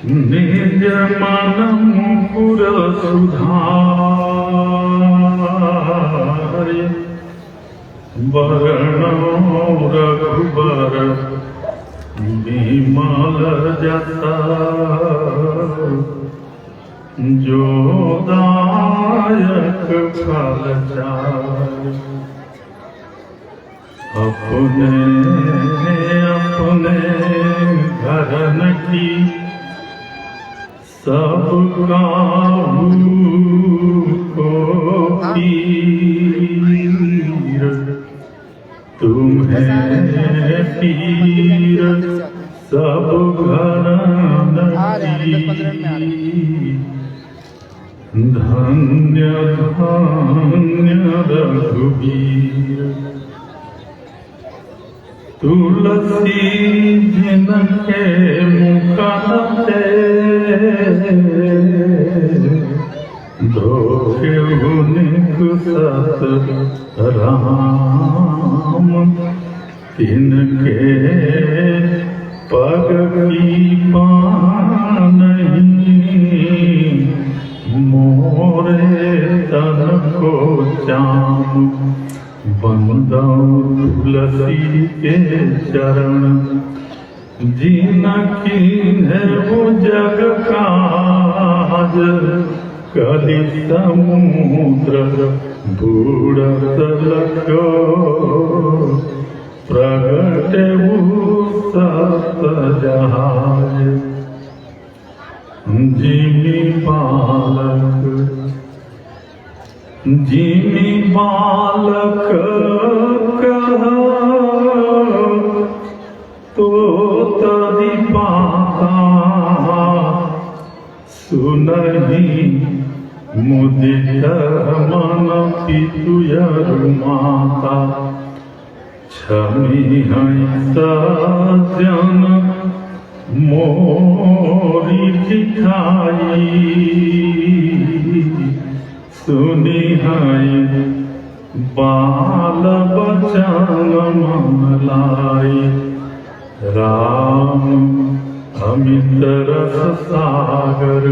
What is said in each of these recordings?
निज मन मुकुर सुधारि वरणो रघुबर विमल जता जो दायक फल चारि अपने अपने घरन की सब काहू को पीर तुम्हें पीर सब घरन की धन्य धन्य रघुवीर तुलसी जिनके मुखाते धोखे सत राम तिनके पग की नहीं मोरे तन को चाम बंदौ तुलसी के चरण जिनकी है वो जग काज कलि समुद्र बूढ़त लगो प्रगट सत जहाज जिमी बालक जिमी बालक कह तो तरी पाता सुनहि मुदित मन पितुयरु माता छमी हई सजन मोरी दिखाई सुनी हई बाल बचन मन लाई राम अमित रस सागर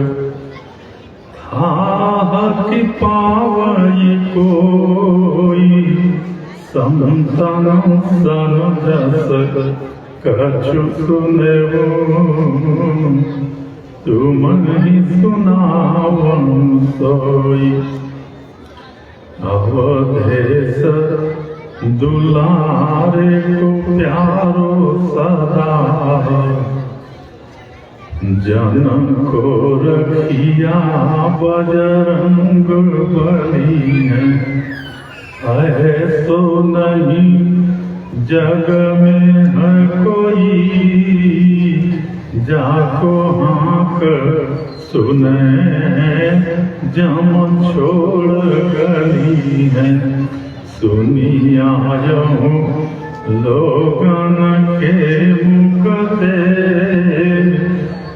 थाह कि पावई कोई समतन सन जस कछु सुने तुम ही सुनावन सोई अवधेश दुलारे को प्यारो सदा जनम को रखिया बजरंग बली है सो नहीं जग में है कोई जाको हाँक सुने जम छोड़ गली है सुनिया लोगन के मुख से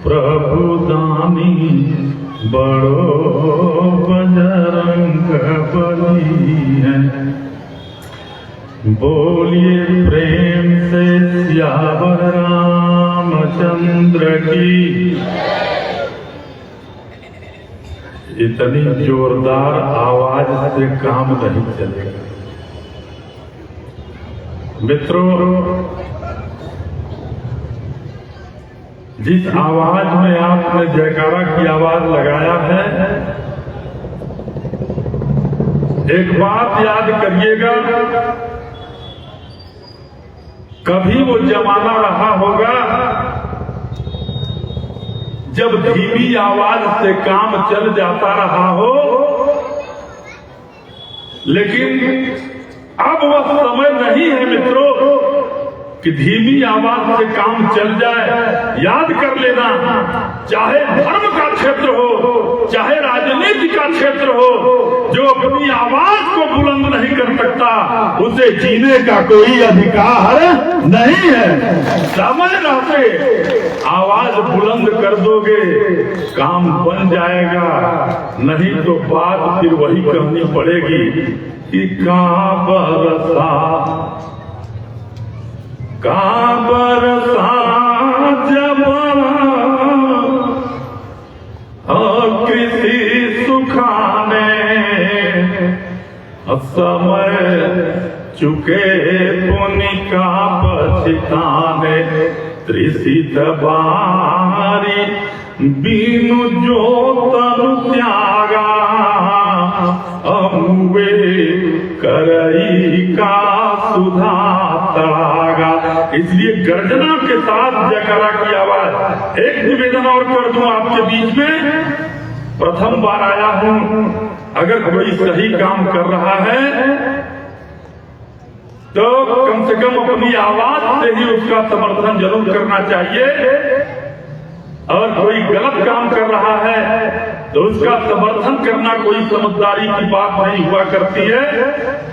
प्रभु दानी बड़ो बजरंग बली है बोलिए प्रेम से सियावर रामचंद्र की। इतनी जोरदार आवाज से काम नहीं चलेगा मित्रों। जिस आवाज में आपने जयकारा की आवाज लगाया है, एक बात याद करिएगा, कभी वो जमाना रहा होगा जब धीमी आवाज से काम चल जाता रहा हो, लेकिन अब वह समय नहीं है मित्रों कि धीमी आवाज से काम चल जाए। याद कर लेना, चाहे धर्म का क्षेत्र हो, चाहे राजनीति का क्षेत्र हो, जो अपनी आवाज को बुलंद नहीं कर सकता उसे जीने का कोई अधिकार नहीं है। समय रहते आवाज बुलंद कर दोगे काम बन जाएगा, नहीं तो बात फिर वही कहनी पड़ेगी कि कहाँ बरसा जब सुखाने, समय चुके पुनिका पछताने, त्रिसित बारी बीनु जो तनु त्यागा, अमुवे करई का सुधा तड़ागा। इसलिए गर्जना के साथ जयकारा की आवाज। एक निवेदन और कर दूं आपके बीच में, प्रथम बार आया हूं, अगर कोई सही काम कर रहा है तो कम से कम अपनी आवाज से ही उसका समर्थन जरूर करना चाहिए, और कोई गलत काम कर रहा है तो उसका समर्थन करना कोई समझदारी की बात नहीं हुआ करती है।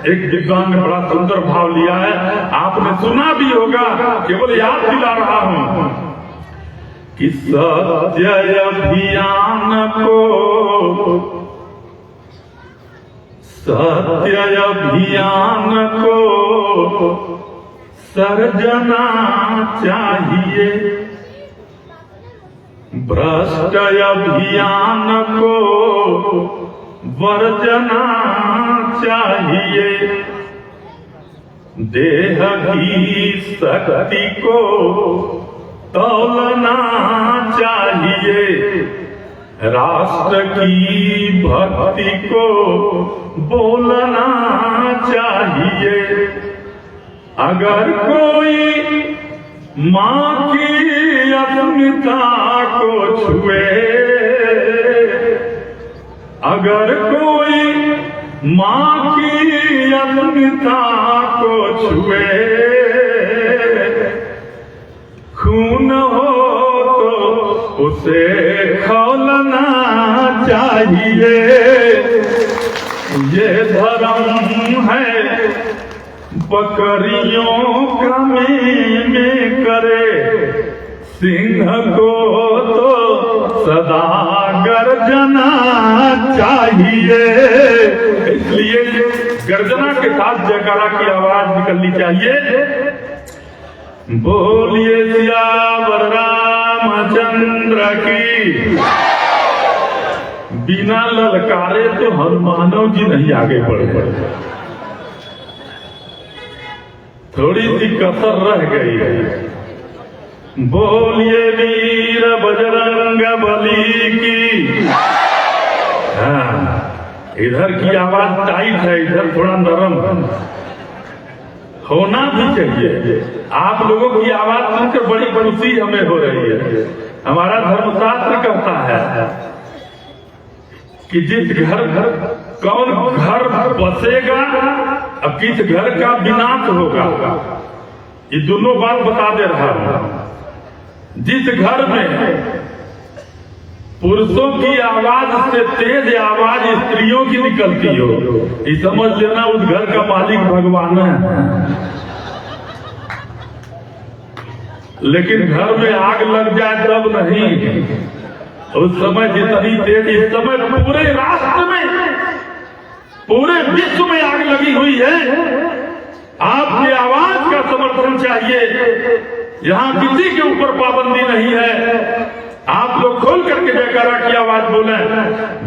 एक विद्वान ने बड़ा सुंदर भाव लिया है, आपने सुना भी होगा, केवल याद दिला रहा हूं कि सत्य अभियान को, सत्य अभियान को सर्जना चाहिए, भ्रष्ट अभियान को वर्जना चाहिए, देह की शक्ति को तौलना चाहिए, राष्ट्र की भक्ति को बोलना चाहिए। अगर कोई माँ की अस्मिता को छुए, अगर कोई माँ की अस्मिता को छुए, खून हो तो उसे खौलना चाहिए। ये धर्म है बकरियों का में करे, सिंह को तो सदा गर्जना चाहिए। इसलिए गर्जना के साथ जयकारा की आवाज निकलनी चाहिए। बोलिए सियावर रामचंद्र की। बिना ललकारे तो हनुमानव जी नहीं आगे बढ़े, थोड़ी सी कसर रह गई है। बोलिए वीर बजरंग बली की। हाँ, इधर की आवाज टाइट है, इधर थोड़ा नरम होना भी चाहिए। आप लोगों की आवाज सुनकर बड़ी खुशी हमें हो रही है। हमारा धर्मशास्त्र कहता है कि जिस घर कौन घर बसेगा अब किस घर का विनाश होगा, ये दोनों बात बता दे रहा हूं। जिस घर में पुरुषों की आवाज से तेज आवाज स्त्रियों की निकलती हो, ये समझ लेना उस घर का मालिक भगवान है। लेकिन घर में आग लग जाए तब नहीं, उस समय जितनी तेज, इस समय पूरे राष्ट्र में, पूरे विश्व में आग लगी हुई है। आपकी आवाज का समर्थन चाहिए। यहाँ किसी के ऊपर पाबंदी नहीं है। आप लोग खोल करके जयकारा की आवाज बोले।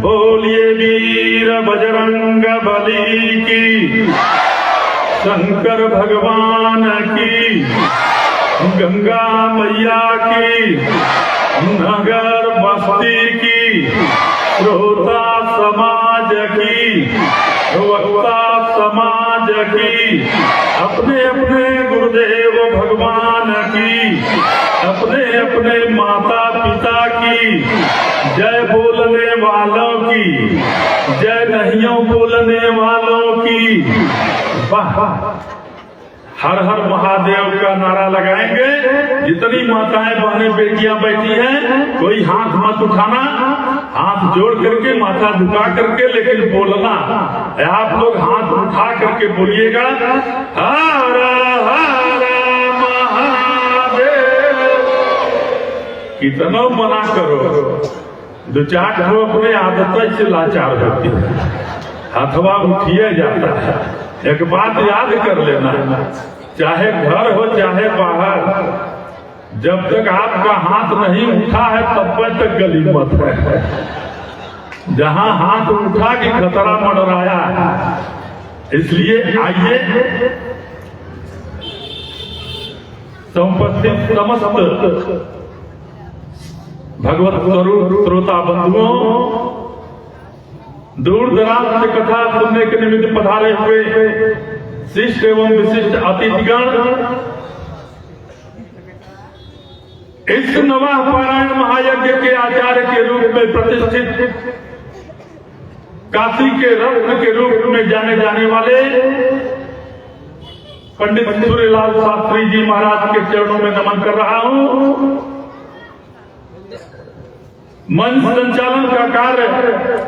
बोलिए वीर बजरंग बली की, शंकर भगवान की, गंगा मैया की, नगर बस्ती की, श्रोता समाज की, वक्ता समाज की, अपने अपने गुरुदेव भगवान की, अपने अपने माता पिता की, जय बोलने वालों की, जय नहियों बोलने वालों की। वाह, हर हर महादेव का नारा लगाएंगे। जितनी माताएं बहनें बेटियां बैठी हैं, कोई हाथ मत उठाना, हाथ जोड़ करके माथा झुका करके, लेकिन बोलना आप लोग हाथ उठा करके बोलिएगा, हर हर महादेव। कितना मना करो, दो चार ठो अपने आदत से लाचार होती है, हथवा उठिए जाता है। एक बात याद कर लेना, चाहे घर हो चाहे बाहर, जब तक आपका हाथ नहीं उठा है तब तक गली मत है। जहां हाथ उठा कि खतरा मंडराया। इसलिए आइए समुपस्थित समस्त भगवत स्वरूप श्रोता बंधुओं, दूर दराज से कथा सुनने के निमित्त पधारे हुए शिष्ट एवं विशिष्ट अतिथिगण, इस नवा पारायण महायज्ञ के आचार्य के रूप में प्रतिष्ठित, काशी के रत्न के रूप में जाने जाने वाले पंडित सूर्यलाल शास्त्री जी महाराज के चरणों में नमन कर रहा हूं। मंच संचालन का कार्य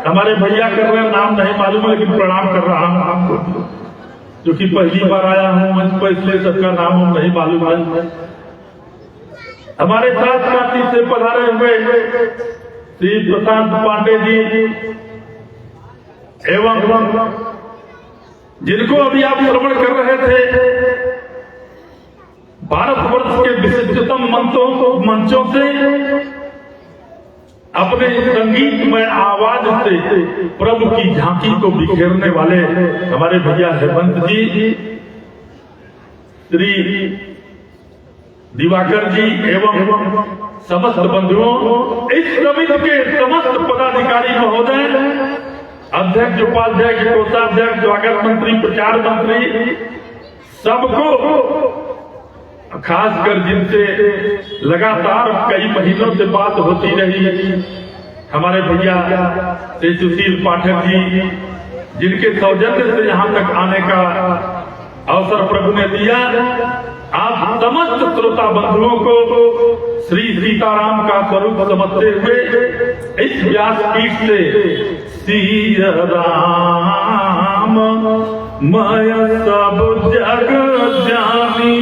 हमारे भैया कर रहे हैं, नाम नहीं मालूम है, लेकिन प्रणाम कर रहा हूं आपको, जो कि पहली बार आया हूं मंच पर, इसलिए सबका नाम नहीं मालूम है। हमारे साथ काशी से पधारे हुए श्री प्रशांत पांडे जी एवं जिनको अभी आप श्रवण कर रहे थे, भारतवर्ष के विशिष्टतम मंचों से अपने संगीतमय आवाज से प्रभु की झांकी को बिखेरने वाले हमारे भैया हेमंत जी, श्री दिवाकर जी एवं समस्त बंधुओं, इस समिति के समस्त पदाधिकारी महोदय, अध्यक्ष, उपाध्यक्ष, कोषाध्यक्ष, स्वागत मंत्री, प्रचार मंत्री, सबको, खासकर जिनसे लगातार कई महीनों से बात होती रही, हमारे भैया श्री सुशील पाठक जी, जिनके सौजन्य से यहाँ तक आने का अवसर प्रभु ने दिया। आप समस्त श्रोता बंधुओं को श्री सीताराम का स्वरूप समझते हुए इस व्यासपीठ से सिया राम मैं सब जग जानी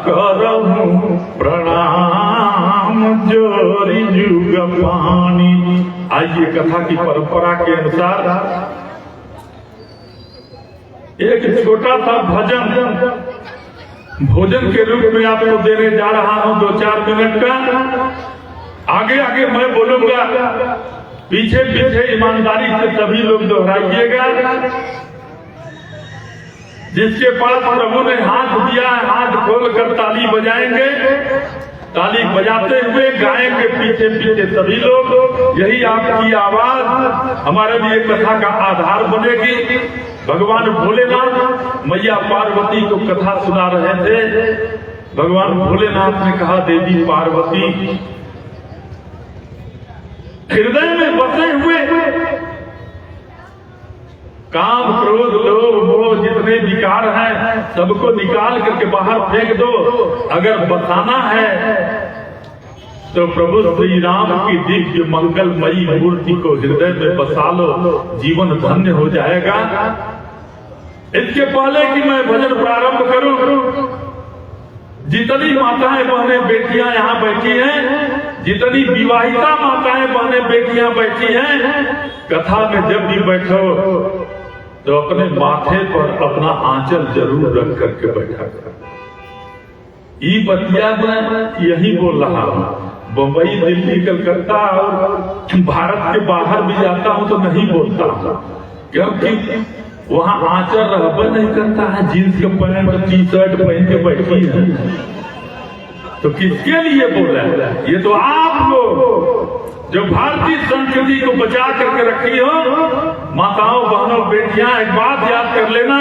करहूं प्रणाम जोरी जुग पानी। आइए कथा की परंपरा के अनुसार एक छोटा सा भजन भोजन के रूप में आपको देने जा रहा हूं, 2-4 मिनट का। आगे आगे मैं बोलूंगा, पीछे पीछे ईमानदारी से सभी लोग दोहराइएगा। जिसके पास प्रभु ने हाथ दिया है, हाथ खोलकर ताली बजाएंगे, ताली बजाते हुए गाएंगे पीछे पीछे सभी लोग। यही आपकी आवाज हमारे लिए कथा का आधार बनेगी। भगवान भोलेनाथ मैया पार्वती को कथा सुना रहे थे। भगवान भोलेनाथ ने कहा, देवी पार्वती, हृदय में बसे हुए काम, क्रोध, लोभ, मोह जितने विकार हैं सबको निकाल करके बाहर फेंक दो। अगर बसाना है तो प्रभु श्री राम की दिव्य मंगलमयी मूर्ति को हृदय में बसा लो, जीवन धन्य हो जाएगा। इसके पहले कि मैं भजन प्रारंभ करूं, जितनी माताएं बहनें बेटियां यहाँ बैठी हैं, जितनी विवाहिता माताएं बहनें बेटियां बैठी हैं, कथा में जब भी बैठो तो अपने माथे पर अपना आंचल जरूर रख करके बैठा करो। ये बतिया मैं यही बोल रहा हूँ। बम्बई, दिल्ली, कलकत्ता और भारत के बाहर भी जाता हूँ तो नहीं बोलता हूँ, क्योंकि वहाँ आंचल रहबे नहीं करता है। जींस के पैंट, टी-शर्ट पहन के बैठी है तो किसके लिए बोला है? ये तो आप लोग जो भारतीय संस्कृति को बचा करके रखी हो, माताओं, बहनों, बेटियां, एक बात याद कर लेना,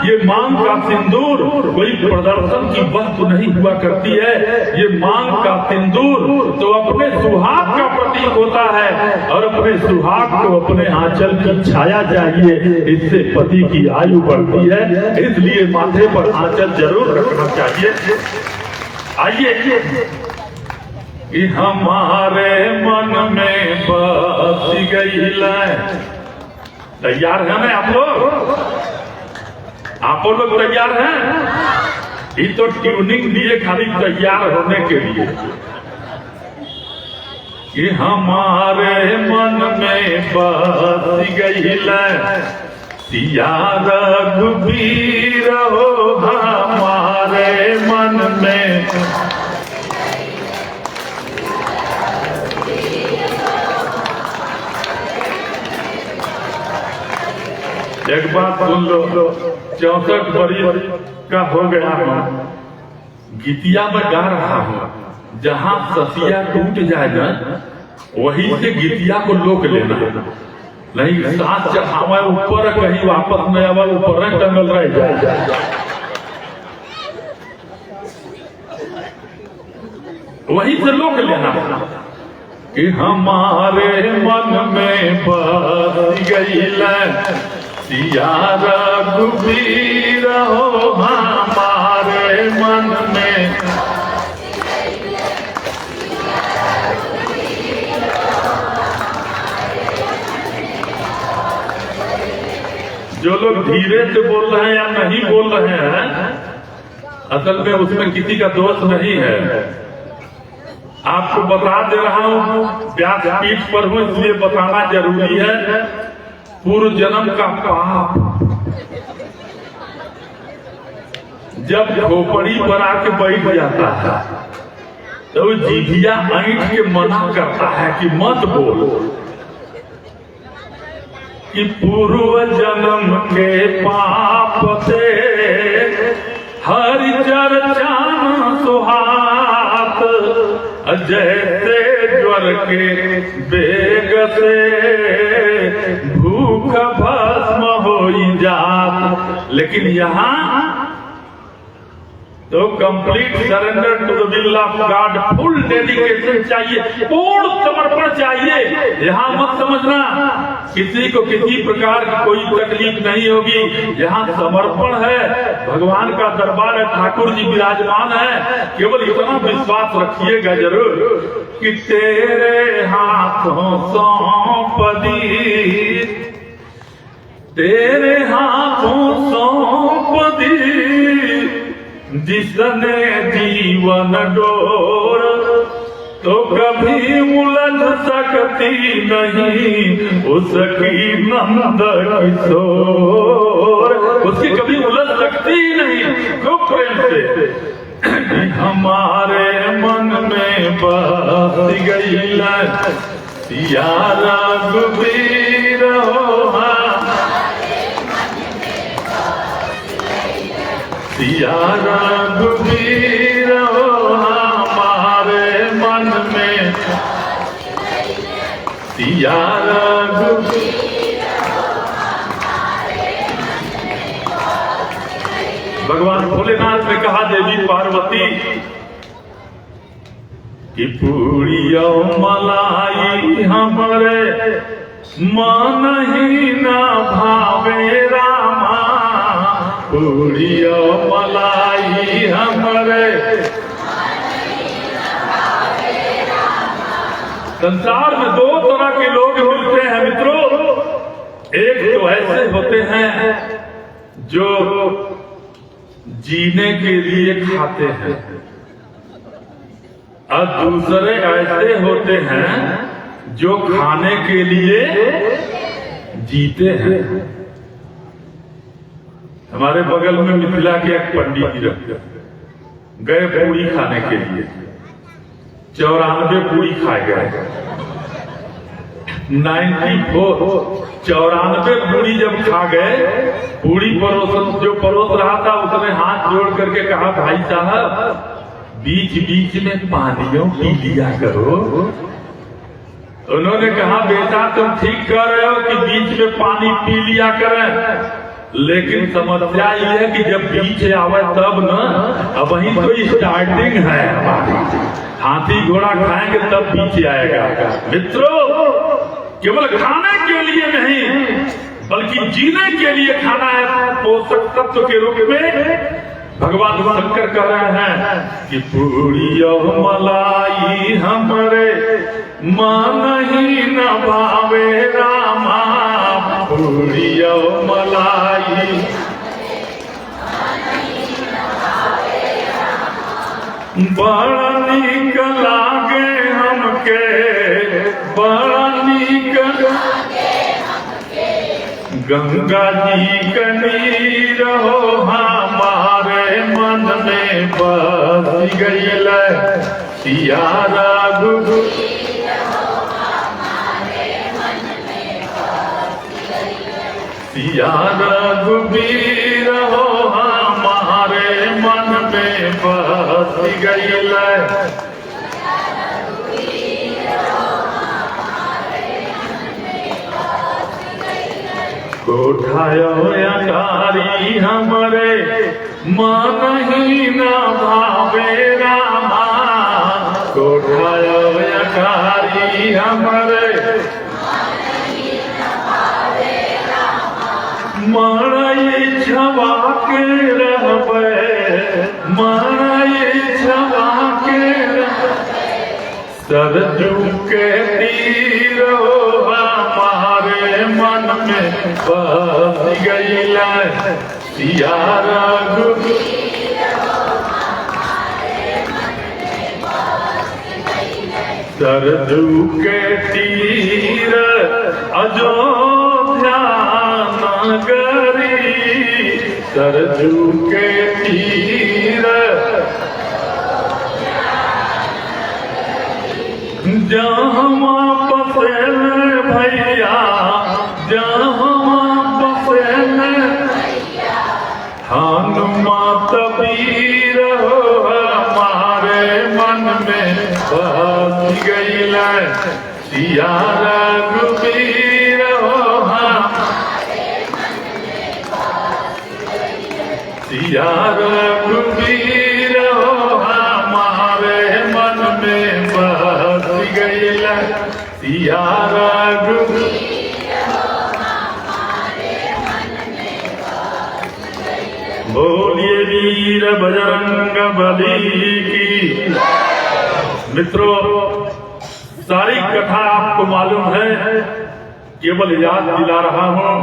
ये मांग का सिंदूर कोई प्रदर्शन की वस्तु नहीं हुआ करती है। ये मांग का सिंदूर तो अपने सुहाग का प्रतीक होता है, और अपने सुहाग को अपने आंचल की छाया चाहिए, इससे पति की आयु बढ़ती है। इसलिए माथे पर आंचल जरूर रखना चाहिए। आइए कि हमारे मन में बस गई। तैयार है ना आप लोग? आप लोग तैयार हैं? ये तो ट्यूनिंग दिए खाली तैयार होने के लिए। कि हमारे मन में बस गई सिया रघुबीर हो, हमारे मन में एक बात सुन लो, 64 बरिस का हो गया हूँ, गीतिया में गा रहा हूँ। जहाँ ससिया टूट जाए ना, वहीं से गीतिया को लोक लेना, नहीं सांस चढ़ावा ऊपर कहीं वापस में आवा, ऊपर टंगल रह जाए, वहीं से लोक लेना कि हमारे मन में बस गई सिया रघुबीर हो, हमारे मन में जो लोग धीरे से बोल रहे हैं या नहीं बोल रहे हैं, असल में उसमें किसी का दोष नहीं है। आपको बता दे रहा हूँ, व्यासपीठ पर हूँ इसलिए बताना जरूरी है। पूर्व जन्म का पाप जब खोपड़ी पर आके बैठ जाता है तो जीभिया ऐंठ के मना करता है कि मत बोल, कि पूर्व जन्म के पाप से हरि चर्चा सुहात, जैसे ज्वर के बेग से भूख भस्म हो जात। लेकिन यहाँ तो complete surrender to the will of God, full dedication चाहिए, पूर्ण समर्पण चाहिए। यहाँ मत समझना किसी को किसी प्रकार की कोई तकलीफ नहीं होगी। यहाँ समर्पण है, भगवान का दरबार है, ठाकुर जी विराजमान है। केवल इतना विश्वास रखिएगा जरूर कि तेरे हाथों सौंप दी, तेरे हाथों सौंप दी जिसने जीवन डोर, तो कभी उलझ सकती नहीं उसकी नंद किशोर, उसकी कभी उलझ सकती नहीं। खूब प्रेम से हमारे मन में बस गई सिया रघुबीर हो, सिया रघुबीर हो, हमारे मन में सिया रघुबीर। भगवान भोलेनाथ ने कहा देवी पार्वती कि पूड़ियों मलाई हमरे मन ही न भावे रामा, पूड़ियों मलाई हमरे। संसार में दो तरह के लोग मिलते हैं मित्रों। एक तो ऐसे होते हैं जो जीने के लिए खाते हैं, और दूसरे ऐसे होते हैं जो खाने के लिए जीते हैं। हमारे बगल में मिथिला के एक पंडित जी रहते, गए पूरी खाने के लिए, 94 पूरी खाए गए। 94 पूरी जब खा गए, पूरी जो परोस रहा था उसने हाथ जोड़ करके कहा, भाई साहब बीच बीच में पानियों पी लिया करो। उन्होंने कहा, बेटा तुम ठीक कर रहे हो कि बीच में पानी पी लिया करें, लेकिन समस्या ये है कि जब बीच आवे तब न, अब वही तो स्टार्टिंग है हमारी, हाथी घोड़ा खाएंगे तब बीच आएगा। मित्रों, केवल खाने के लिए नहीं बल्कि जीने के लिए खाना है पोषक तत्व के रूप में। भगवान शंकर कह रहे हैं कि पूड़ियों मलाई हमरे मन ही न भावे रामा, पूड़ियों मलाई बड़ा नीक लागे हमके, बड़ा नीक गंगा जी का नीर हो, हमारे मन में बस गई सिया रघुबीर। सिया रघुबीर हो हमारे मन में बस गईल। कोठायो अकारी हमरे मन ही न भावे रामा। कोठायो अकारी हमरे मरई छवा के रहबे, मरई छवा के सरजू के तीर हमारे मन में बस गईल। सिया रघुबीर सरजू के तीर अयोध्या नगरी। सरजू के तीर जहाँ बसेल भैया, जहाँ बसेल हनुमत वीर हो हमारे मन में बस गईल। सिया रघुबीर हो सिया रघुबीर हो हमारे मन में बस गईल। सिया रघुबीर बोलिए वीर बजरंग बली की। मित्रों, सारी कथा आपको मालूम है, केवल याद दिला रहा हूं।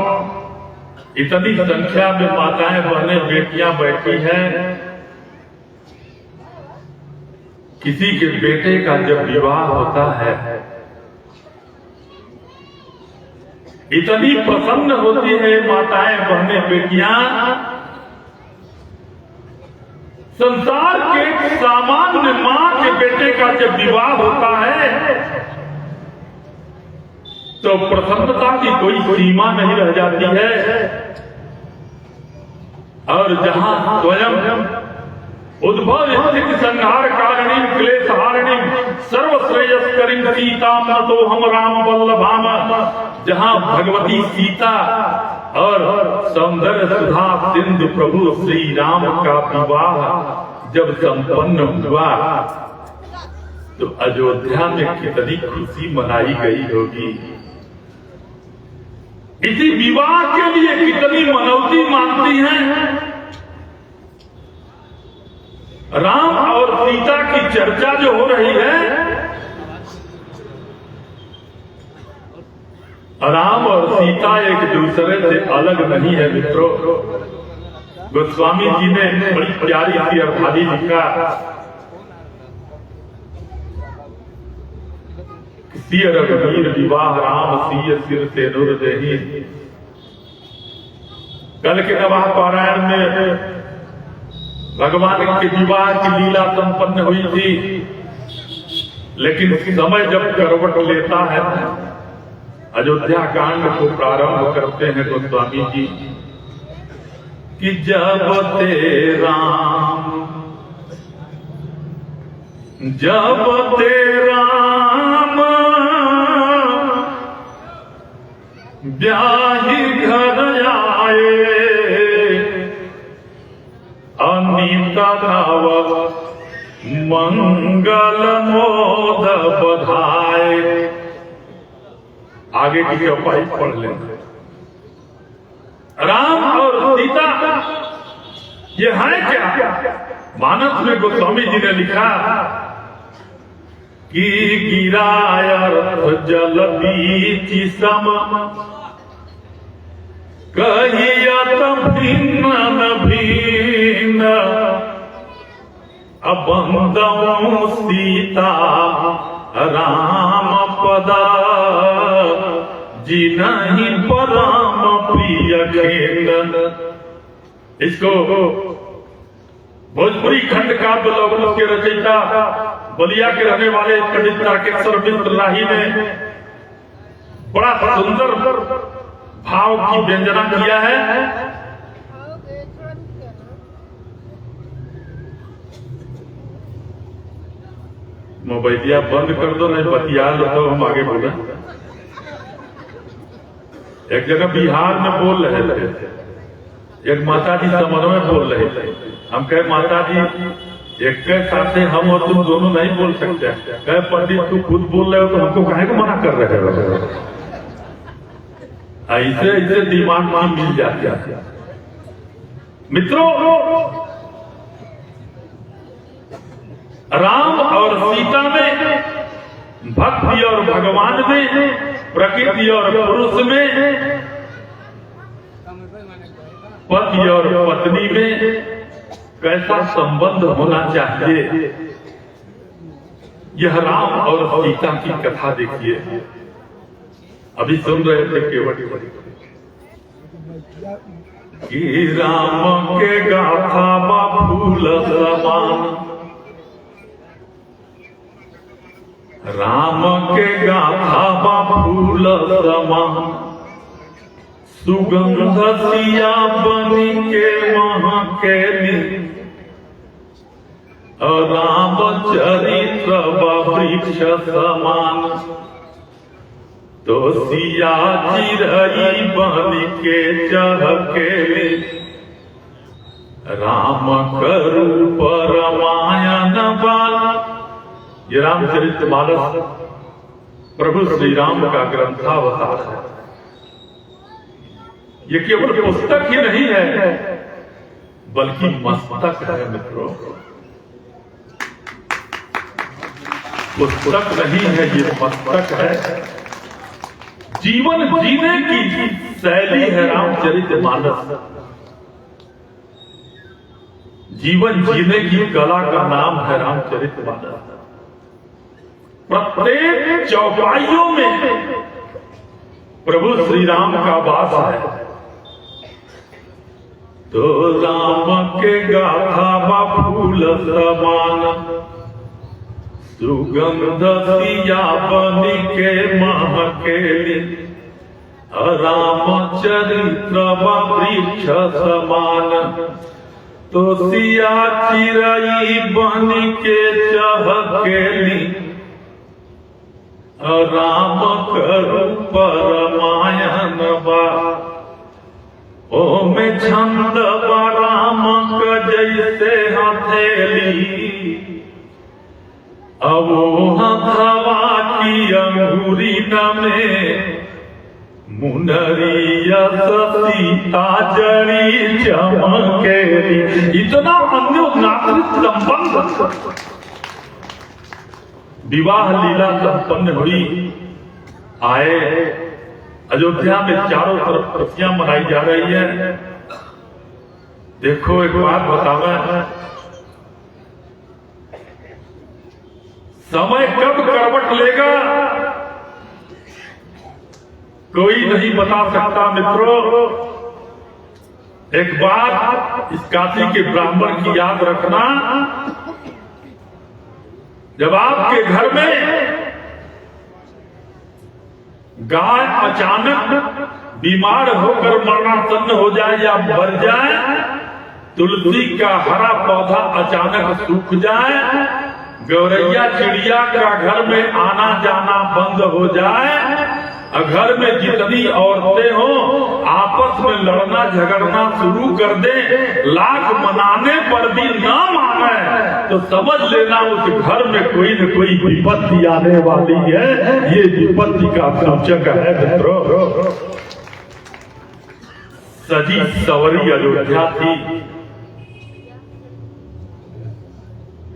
इतनी संख्या में माताएं बहनें बेटियां बैठी हैं। किसी के बेटे का जब विवाह होता है इतनी प्रसन्न होती है माताएं बहनें बेटियां। संसार के सामान्य मां के बेटे का जब विवाह होता है तो प्रसन्नता की कोई सीमा नहीं रह जाती है। और जहां स्वयं उद्भव स्थिति संहार कारिणी क्लेश हारिणी सर्वश्रेयस्करी सीता तो हम राम वल्लभाम। जहां भगवती सीता और सौंदर्य सुधा सिंधु प्रभु श्री राम का विवाह जब संपन्न हुआ तो अयोध्या में कितनी खुशी मनाई गई होगी। इसी विवाह के लिए कितनी मनौती मानती हैं। राम और सीता की चर्चा जो हो रही है, राम और सीता एक दूसरे से अलग नहीं है मित्रों। गोस्वामी जी ने बड़ी प्यारी सी अर्थाली लिखा, सिय रघुबीर विवाह राम सिय सिर से नूर देही। कल के नवाह पारायण में भगवान के विवाह की लीला संपन्न हुई थी, लेकिन समय जब करवट लेता है अयोध्या कांड को प्रारंभ करते हैं गोस्वामी जी कि जब ते राम ब्याही घर आए अनिता नव मंगल मोद बधाए। आगे की चौपाई पढ़ लेंगे। राम और सीता ये है क्या? मानस में गोस्वामी जी ने लिखा कि गिरायर्थ जल बीच सम कहियत भिन्न भिन्न अबंदमु सीता राम पदा जिनहि परम प्रिय खेल। इसको भोजपुरी खंड काव्य लोक के रचयिता बलिया के रहने वाले पंडित तारकेश्वर मिश्र राही ने बड़ा सुंदर भाव की व्यंजना किया है। मोबाइलिया बंद कर दो, नहीं बतिया लो तो हम आगे बोले। एक जगह बिहार में बोल रहे थे, एक माता जी समर में बोल रहे थे। हम कहे माता जी एक के साथ हम और तुम दोनों नहीं बोल सकते। कहे पंडित तू खुद बोल रहे हो तो हमको काहे को मना कर रहे हो। ऐसे ऐसे दिमाग में मिल जाते हैं मित्रों। राम और सीता में, भक्ति और भगवान में, प्रकृति और पुरुष में, पति और पत्नी में कैसा संबंध होना चाहिए, यह राम और सीता की कथा देखिए। अभी सुन रहे थे केवट कि राम के गाथा बा फूल समान, राम के गाथा बा फूल समान, सुगंध सिया बनी के महकेली, राम चरित्र वृक्ष समान, तो सिया चिरई बन के चहकेली, राम करूप रामायण बाल। ये रामचरितमानस प्रभु श्री राम का ग्रंथावतार है। ये केवल पुस्तक ही नहीं है बल्कि मस्तक है मित्रों। पुस्तक नहीं है, ये मस्तक है। जीवन जीने की शैली है रामचरितमानस। जीवन जीने की कला का नाम है रामचरितमानस। प्रत्येक चौपाइयों में प्रभु श्री राम का वास है। तो राम के गाथा बा फूल समान, सुगंध सिया बनी के महकेली, राम चरित्र वृक्ष समान, तो सिया चिरई बनी के चहकेली, राम करूप रामायण बा। ओ में छंद बा राम का जैसे हथेली, अब हथवा की अंगूरी में, मुनरिया सीता जड़ी चमकेली। इतना अन्योन्याश्रित संबंध विवाह लीला संपन्न हुई। आए अयोध्या में चारों तरफ खुशियां मनाई जा रही है। देखो एक बात बतावा, समय कब करवट लेगा कोई नहीं बता सकता मित्रों। एक बात इस काशी के ब्राह्मण की याद रखना, जब आपके घर में गाय अचानक बीमार होकर मरणासन्न हो जाए या मर जाए, तुलसी का हरा पौधा अचानक सूख जाए, गौरैया चिड़िया का घर में आना जाना बंद हो जाए, घर में जितनी औरतें हो आपस में लड़ना झगड़ना शुरू कर दे, लाख मनाने पर भी ना माने, तो समझ लेना उस घर में कोई न कोई विपत्ति आने वाली है। ये विपत्ति का सूचक है मित्रों। सजी सवरी अयोध्या थी,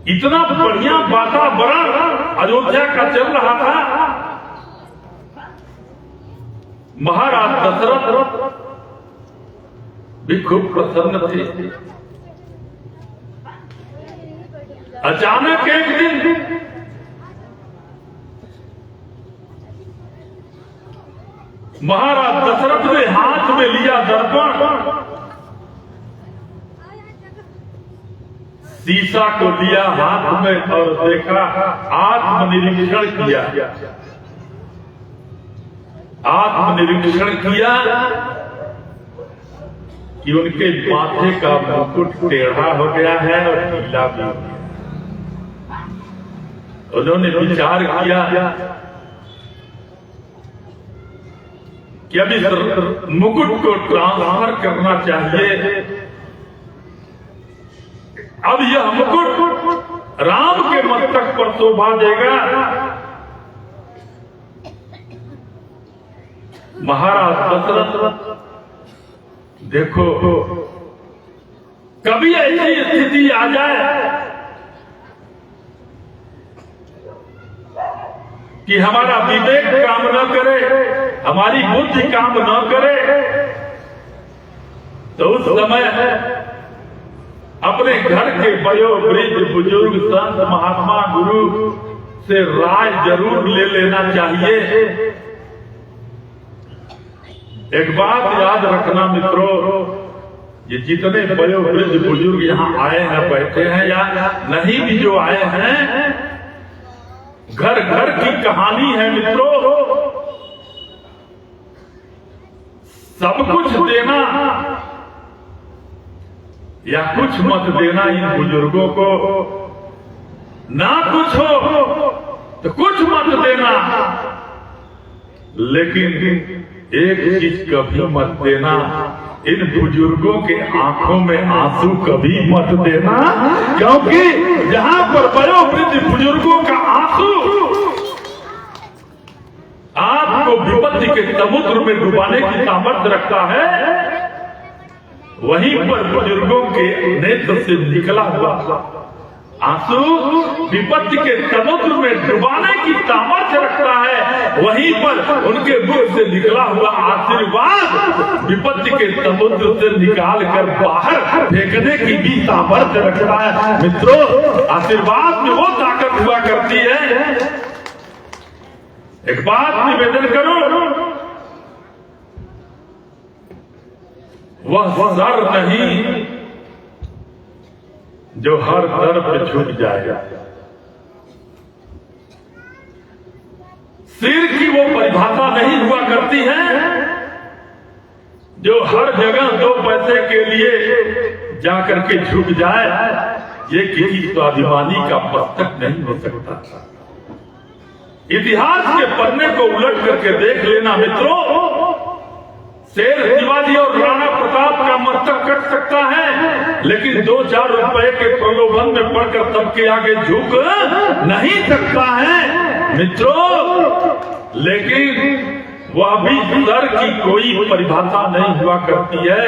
इतना बढ़िया वातावरण अयोध्या का चल रहा था। महाराज दशरथ भी खूब प्रसन्न थे। अचानक एक दिन महाराज दशरथ ने हाथ में लिया दर्पण, शीशा को लिया हाथ में और देखा, आत्मनिरीक्षण किया। आत्मनिरीक्षण किया कि उनके माथे का मुकुट टेढ़ा हो गया है और ढीला भी हो गया। उन्होंने विचार किया कि अब इस मुकुट को ट्रांसफर करना चाहिए। अब यह मुकुट राम के मस्तक पर शोभा देगा। महाराज दशरथ देखो, कभी ऐसी स्थिति आ जाए कि हमारा विवेक काम न करे, हमारी बुद्धि काम न करे, तो उस समय अपने घर के वयोवृद्ध बुजुर्ग संत महात्मा गुरु से राय जरूर ले लेना चाहिए। एक बात याद रखना मित्रों, ये जितने वयोवृद्ध बुजुर्ग यहाँ आए हैं, बैठे हैं या नहीं भी जो आए हैं, घर घर की कहानी है मित्रों। सब कुछ देना या कुछ मत देना इन बुजुर्गों को, ना कुछ हो तो कुछ मत देना, लेकिन एक चीज कभी मत देना, इन बुजुर्गों के आंखों में आंसू कभी मत देना, क्योंकि जहां पर वयोवृद्ध बुजुर्गों का आंसू आपको विपत्ति के समुद्र में डुबाने की सामर्थ्य रखता है, वहीं पर बुजुर्गों के नेत्र से निकला हुआ आंसू विपत्ति के समुद्र में डुबाने की सामर्थ्य रखता है। वहीं पर उनके मुख से निकला हुआ आशीर्वाद विपत्ति के समुद्र से निकाल कर बाहर फेंकने की भी सामर्थ्य रखता है। मित्रों, आशीर्वाद में वो ताकत हुआ करती है। एक बात निवेदन करो, वह सर नहीं जो हर दर पे झुक जाएगा। सिर की वो परिभाषा नहीं हुआ करती है जो हर जगह 2 पैसे के लिए जाकर के झुक जाए। ये किसी स्वाभिमानी का पुस्तक नहीं हो सकता। इतिहास के पन्ने को उलट करके देख लेना मित्रों, शेर शिवाजी और राणा प्रताप का मस्तक कट सकता है, लेकिन 2-4 रुपए के प्रलोभन में पड़कर सबके आगे झुक नहीं सकता है मित्रों। लेकिन वह भी सर की कोई परिभाषा नहीं हुआ करती है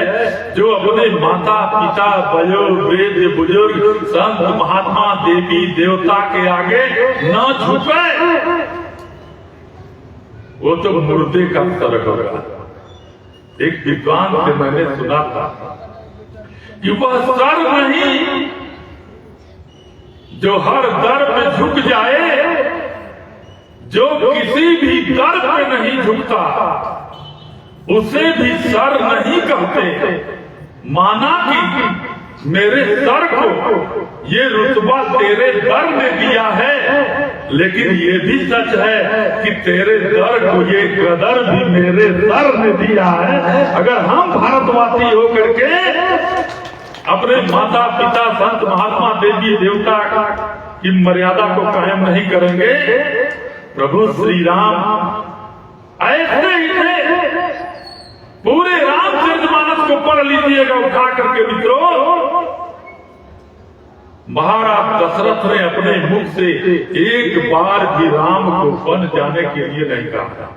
जो अपने माता पिता वयोवृद्ध बुजुर्ग संत महात्मा देवी देवता के आगे न झुके। वो तो मुर्दे का सर होगा। एक विद्वान से मैंने सुना था कि वह सर नहीं जो हर दर पे झुक जाए, जो किसी भी दर पे नहीं झुकता उसे भी सर नहीं कहते। माना कि मेरे सर को ये रुतबा तेरे दर ने दिया है, लेकिन ये भी सच है कि तेरे दर को ये कदर भी मेरे सर ने दिया है। अगर हम भारतवासी होकर के अपने माता पिता संत महात्मा देवी देवता की मर्यादा को कायम नहीं करेंगे, प्रभु श्री राम ऐसे ही थे। पूरे रामचरितमानस को पढ़ लीजिएगा उठा करके मित्रों। महाराज दशरथ ने अपने मुख से एक बार भी राम को बन जाने के लिए नहीं कहा।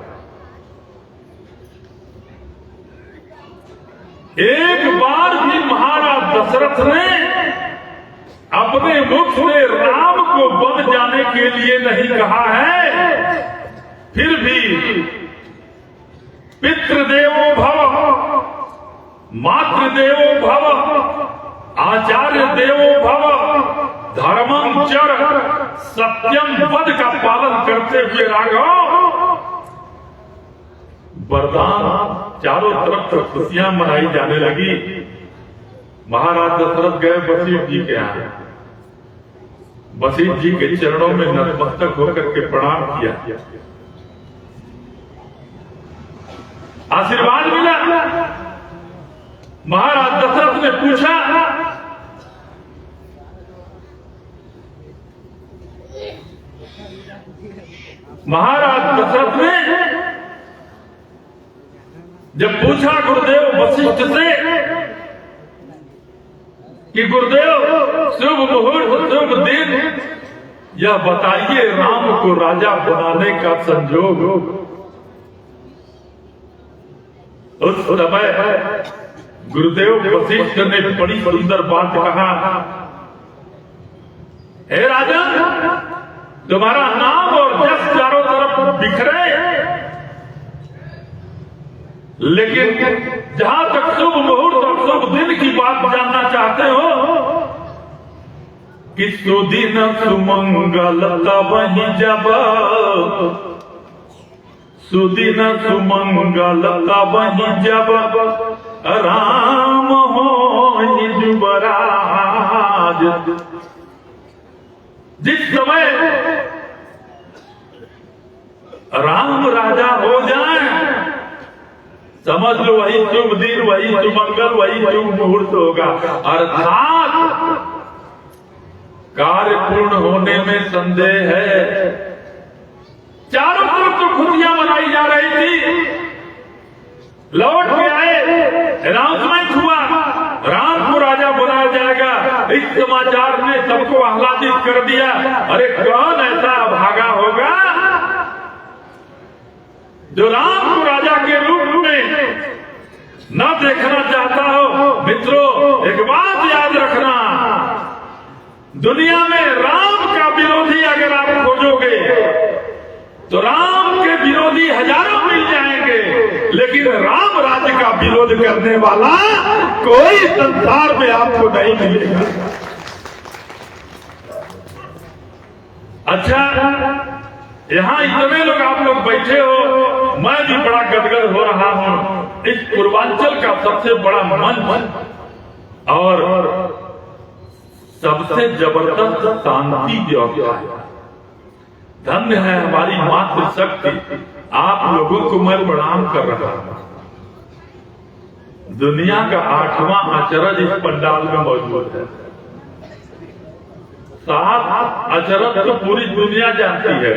एक बार भी महाराज दशरथ ने अपने मुख से राम को बन जाने के लिए नहीं कहा है। फिर भी पितृदेवो भव, मातृदेवो भव, आचार्य देवो भव, धर्मं चर, सत्यम पद का पालन करते हुए राघव वरदान चारों तरफ से खुशियां मनाई जाने लगी। महाराज दशरथ गए वशिष्ठ जी के यहाँ, वशिष्ठ जी के चरणों में नतमस्तक होकर के प्रणाम किया। आशीर्वाद मिला। महाराज दशरथ ने पूछा, महाराज दशरथ ने जब पूछा गुरुदेव वशिष्ठ से कि गुरुदेव शुभ मुहूर्त शुभ दिन यह बताइए, राम को राजा बनाने का संयोग। उस समय गुरुदेव वशिष्ठ ने बड़ी सुंदर बात कहा, हे राजन, तुम्हारा नाम और यश चारों तरफ बिखरे, लेकिन जहां तक शुभ मुहूर्त और शुभ दिन की बात जानना चाहते हो कि सुदिन सुमंगल तबहि जब, सुदिन सुमंगल तबहि जब राम होई युवराज। जिस समय राम राजा हो जाए, समझ लो वही शुभ दिन, वही सुमंगल, वही शुभ मुहूर्त होगा। अर्थात कार्य पूर्ण होने में संदेह है। चारों तरफ तो खुशियां मनाई जा रही थी, लौट के आए, अनाउंसमेंट हुआ, राम को राजा बनाया जाएगा। इस समाचार ने सबको आह्लादित कर दिया। अरे कौन ऐसा भागा होगा जो राम को राजा के रूप में न देखना चाहता हो। मित्रों, एक बात याद रखना, दुनिया में राम का विरोधी अगर आप खोजोगे तो राम के विरोधी हजारों मिल जाएंगे, लेकिन राम राज्य का विरोध करने वाला कोई संसार में आपको नहीं मिलेगा। अच्छा, यहाँ इतने लोग आप लोग बैठे हो, मैं भी बड़ा गदगद हो रहा हूँ। इस पूर्वांचल का सबसे बड़ा मंच और सबसे जबरदस्त शांति व्यवस्था है। धन्य है हमारी मातृशक्ति, आप लोगों को मैं प्रणाम कर रहा हूँ। दुनिया का 8वां अचरज इस पंडाल में मौजूद है। 7 अचरज तो पूरी दुनिया जानती है।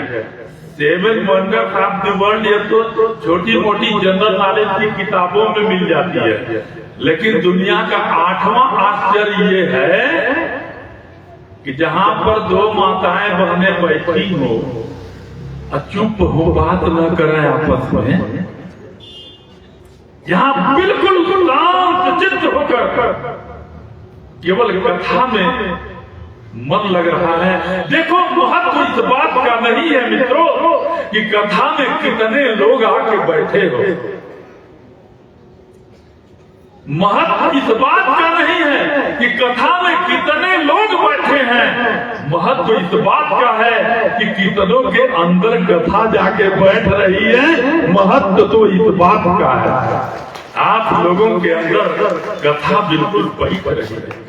7 वंडर्स ऑफ द वर्ल्ड ये तो छोटी मोटी जनरल नॉलेज की किताबों में मिल जाती है, लेकिन दुनिया का 8वां आश्चर्य ये है कि जहां पर 2 माताएं बहनें बैठी हो, चुप हो, बात न करें आपस में, यहाँ बिल्कुल शांत चित्त होकर केवल कथा में मन लग रहा है। देखो, महत्व इस बात का नहीं है मित्रों कि कथा में कितने लोग आके बैठे हो। महत्व इस बात का नहीं है कि कथा में कितने लोग बैठे हैं। महत्व इस बात का है कि कितनों के अंदर कथा जाके बैठ रही है। महत्व तो इस बात का है, आप लोगों के अंदर कथा बिल्कुल बैठ रही है।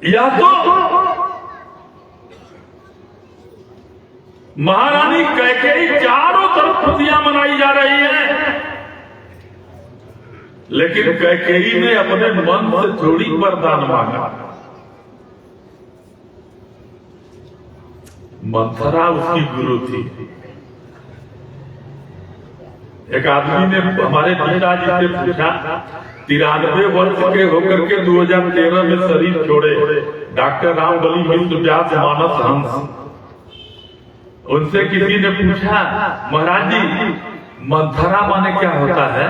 या तो महारानी कैकेयी चारों तरफ खुशियां मनाई जा रही है, लेकिन कैकेयी ने अपने मन से थोड़ी वरदान मांगा। मंथरा उसकी गुरु थी। एक आदमी ने हमारे पिताजी से पूछा, 93 वर्ष के होकर के 2013 में शरीर छोड़े डॉक्टर रामबली मिश्र व्यास मानस हंस। उनसे किसी ने पूछा, महाराज जी मंथरा माने क्या होता है?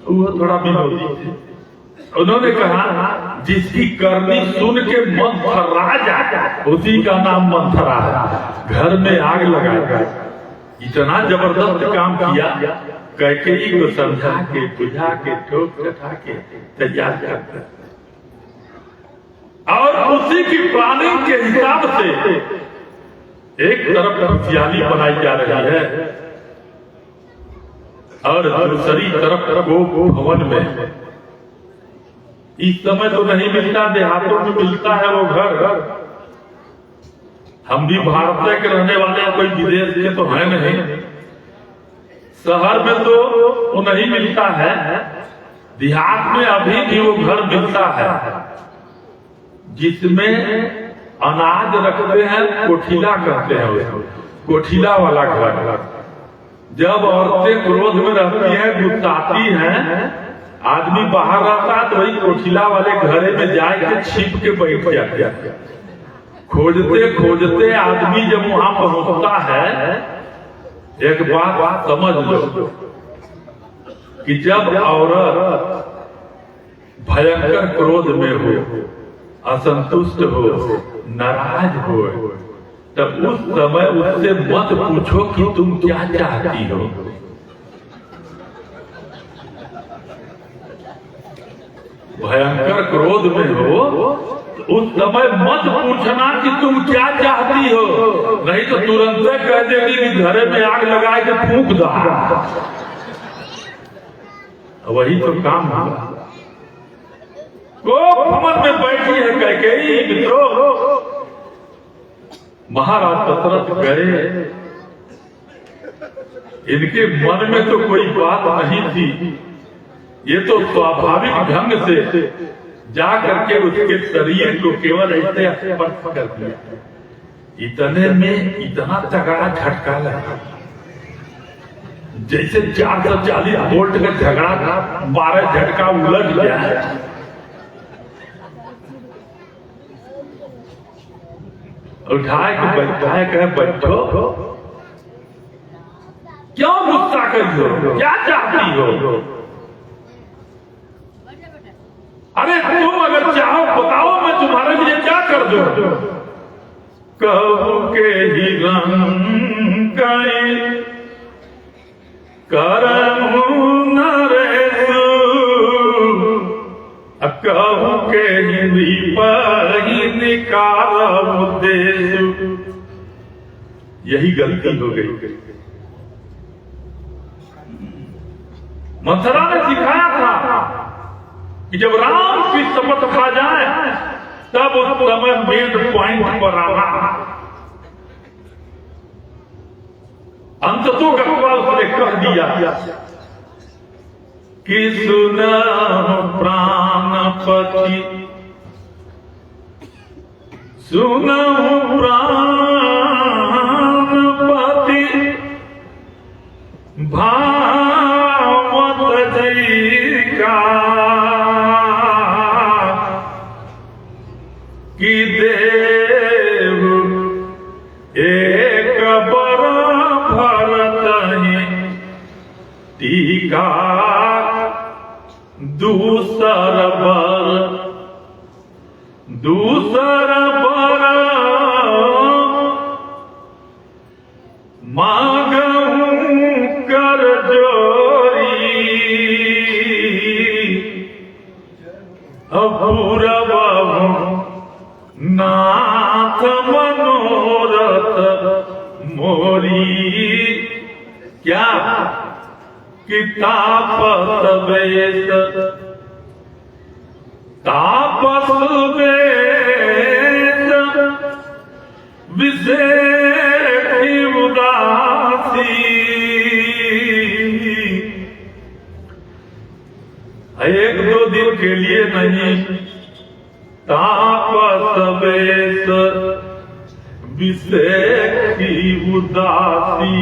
वो थोड़ा विनोदी थे। उन्होंने कहा, जिसकी करनी सुन के मन थर्रा जाए उसी का नाम मंथरा है। घर में आग लगाया, इतना जबरदस्त काम किया, कैकेयी को समझा के, बुझा के, ठोक कटा के तैयार करता, और उसी की प्लानिंग के हिसाब से एक तरफ खुशहाली बनाई जा रही है और दूसरी तरफ गोप भवन में। इस समय तो नहीं मिलता, देहातों में मिलता है वो घर। हम भी भारत के रहने वाले हैं, कोई विदेश के तो है नहीं। शहर में तो वो नहीं मिलता है, देहात में अभी भी वो घर मिलता है जिसमें अनाज रखते हैं, कोठीला कहते हैं उसको, कोठीला वाला घर। जब औरतें क्रोध में रहती हैं, गुस्साती हैं, आदमी बाहर रहता है तो वही कोठीला वाले घरे में जाके छिप के बैठ जाते हैं। खोजते खोजते आदमी जब वहां पहुंचता है, एक बात समझ लो कि जब औरत भयंकर क्रोध में हो, असंतुष्ट हो, नाराज हो, तब उस समय उससे मत पूछो कि तुम क्या चाहती हो। भयंकर क्रोध में हो उस समय मत पूछना कि तुम क्या चाहती हो, नहीं तो तुरंत कह देगी कि घरे में आग लगाए के फूंक दो। वही तो काम होगा। वो भवन में बैठी है कैकेयी, मित्रों। महाराज दशरथ गए, इनके मन में तो कोई बात नहीं थी, ये तो स्वाभाविक ढंग से जा करके उसके शरीर को केवल ऐसे स्पर्श कर दिया। इतने में इतना तगड़ा झटका लगा, जैसे 440 वोल्ट का झगड़ा था, 12 झटका उलझ गया है। उठाए के बैठाए कहे बैठो, क्यों गुस्सा कर हो, क्या चाहती हो? अरे तुम अगर चाहो बताओ, मैं तुम्हारे लिए क्या कर दूं? कहूं के ही रंग करमू नरेशु, कहूं के ही ही निकार उद्देश्य। यही गलती हो गई। मंथरा ने सिखाया था कि जब राम की शपथ खा जाए तब उस समय मेन पॉइंट पर आना। अंततों गत्वा उसने कह दिया कि सुना प्राणपति, सुना प्राणपति, भावत जी का कि देव एक बर भरतहि, टीका दूसर बर, दूसर बर मांगूं कर जोरी, अपूरब नाथ मनोरथ मोरी। क्या कि तापस वेश, तापस वेश विषेखी उदासी। एक दो दिन के लिए नहीं, तापस वेश विषेखी उदासी,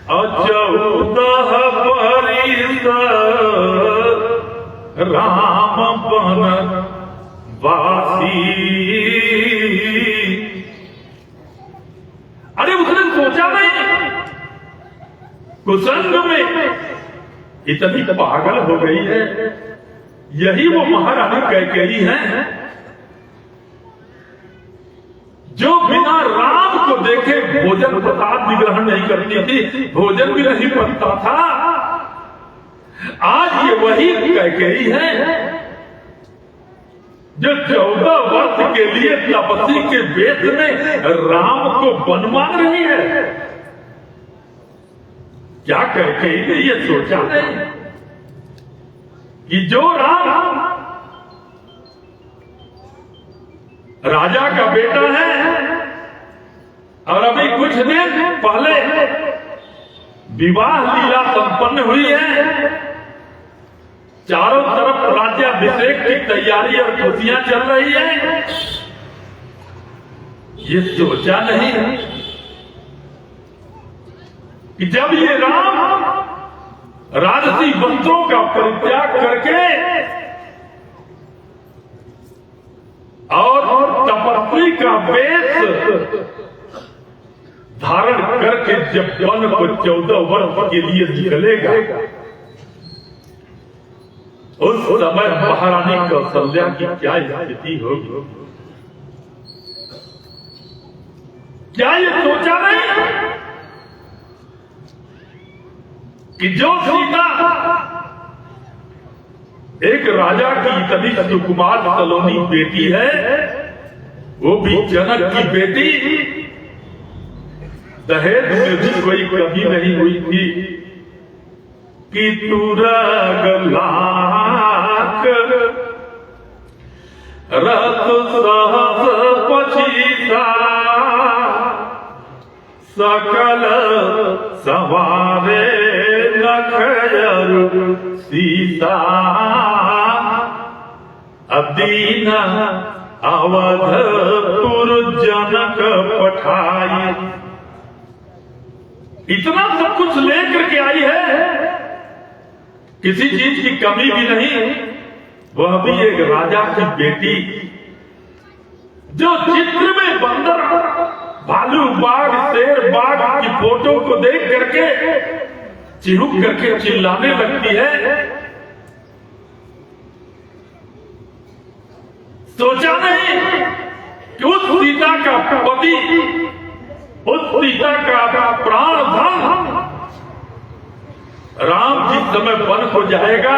14 परिस राम बन वासी। अरे उसने सोचा नहीं, कुसंग में इतनी पागल हो गई है। यही वो महारानी कैकेयी है जो बिना राम को देखे भोजन प्रसाद भी ग्रहण नहीं करती थी, भोजन भी नहीं पड़ता था। आज ये वही कैकेयी है जो 14 वर्ष के लिए तपस्वी के वेश में राम को वन मांग रही है। क्या कैकेयी ने ये सोचा नहीं कि जो राम राजा का बेटा है कुछ दिन पहले विवाह लीला संपन्न हुई है। चारों तरफ राज्याभिषेक की तैयारी और खुशियां चल रही है। ये सोचा नहीं कि जब ये राम राजसी वस्त्रों का परित्याग करके और तपस्वी का वेश धारण करके जब वन को 14 वर्ष के लिए निकलेगा, उस समय महारानी कौशल्या की क्या स्थिति होगी? क्या ये सोचा नहीं कि जो सीता एक राजा की इतनी सुकुमार सलोनी बेटी है, वो भी जनक की बेटी, दहेज में भी कोई कमी नहीं हुई थी कि तुरग लाख रथ सहस पचीसा सकल सवारे नखयर सीता अदीन अवधपुर जनक पठाई। इतना सब कुछ लेकर के आई है, किसी चीज की कमी भी नहीं। वह भी एक राजा की बेटी, जो चित्र में बंदर, भालू, बाघ, शेर, बाघ की फोटो को देख करके चिहुक करके चिल्लाने लगती है। सोचा नहीं कि उस सीता का पति, उस सीता का प्राण धन राम जिस समय वन हो जाएगा,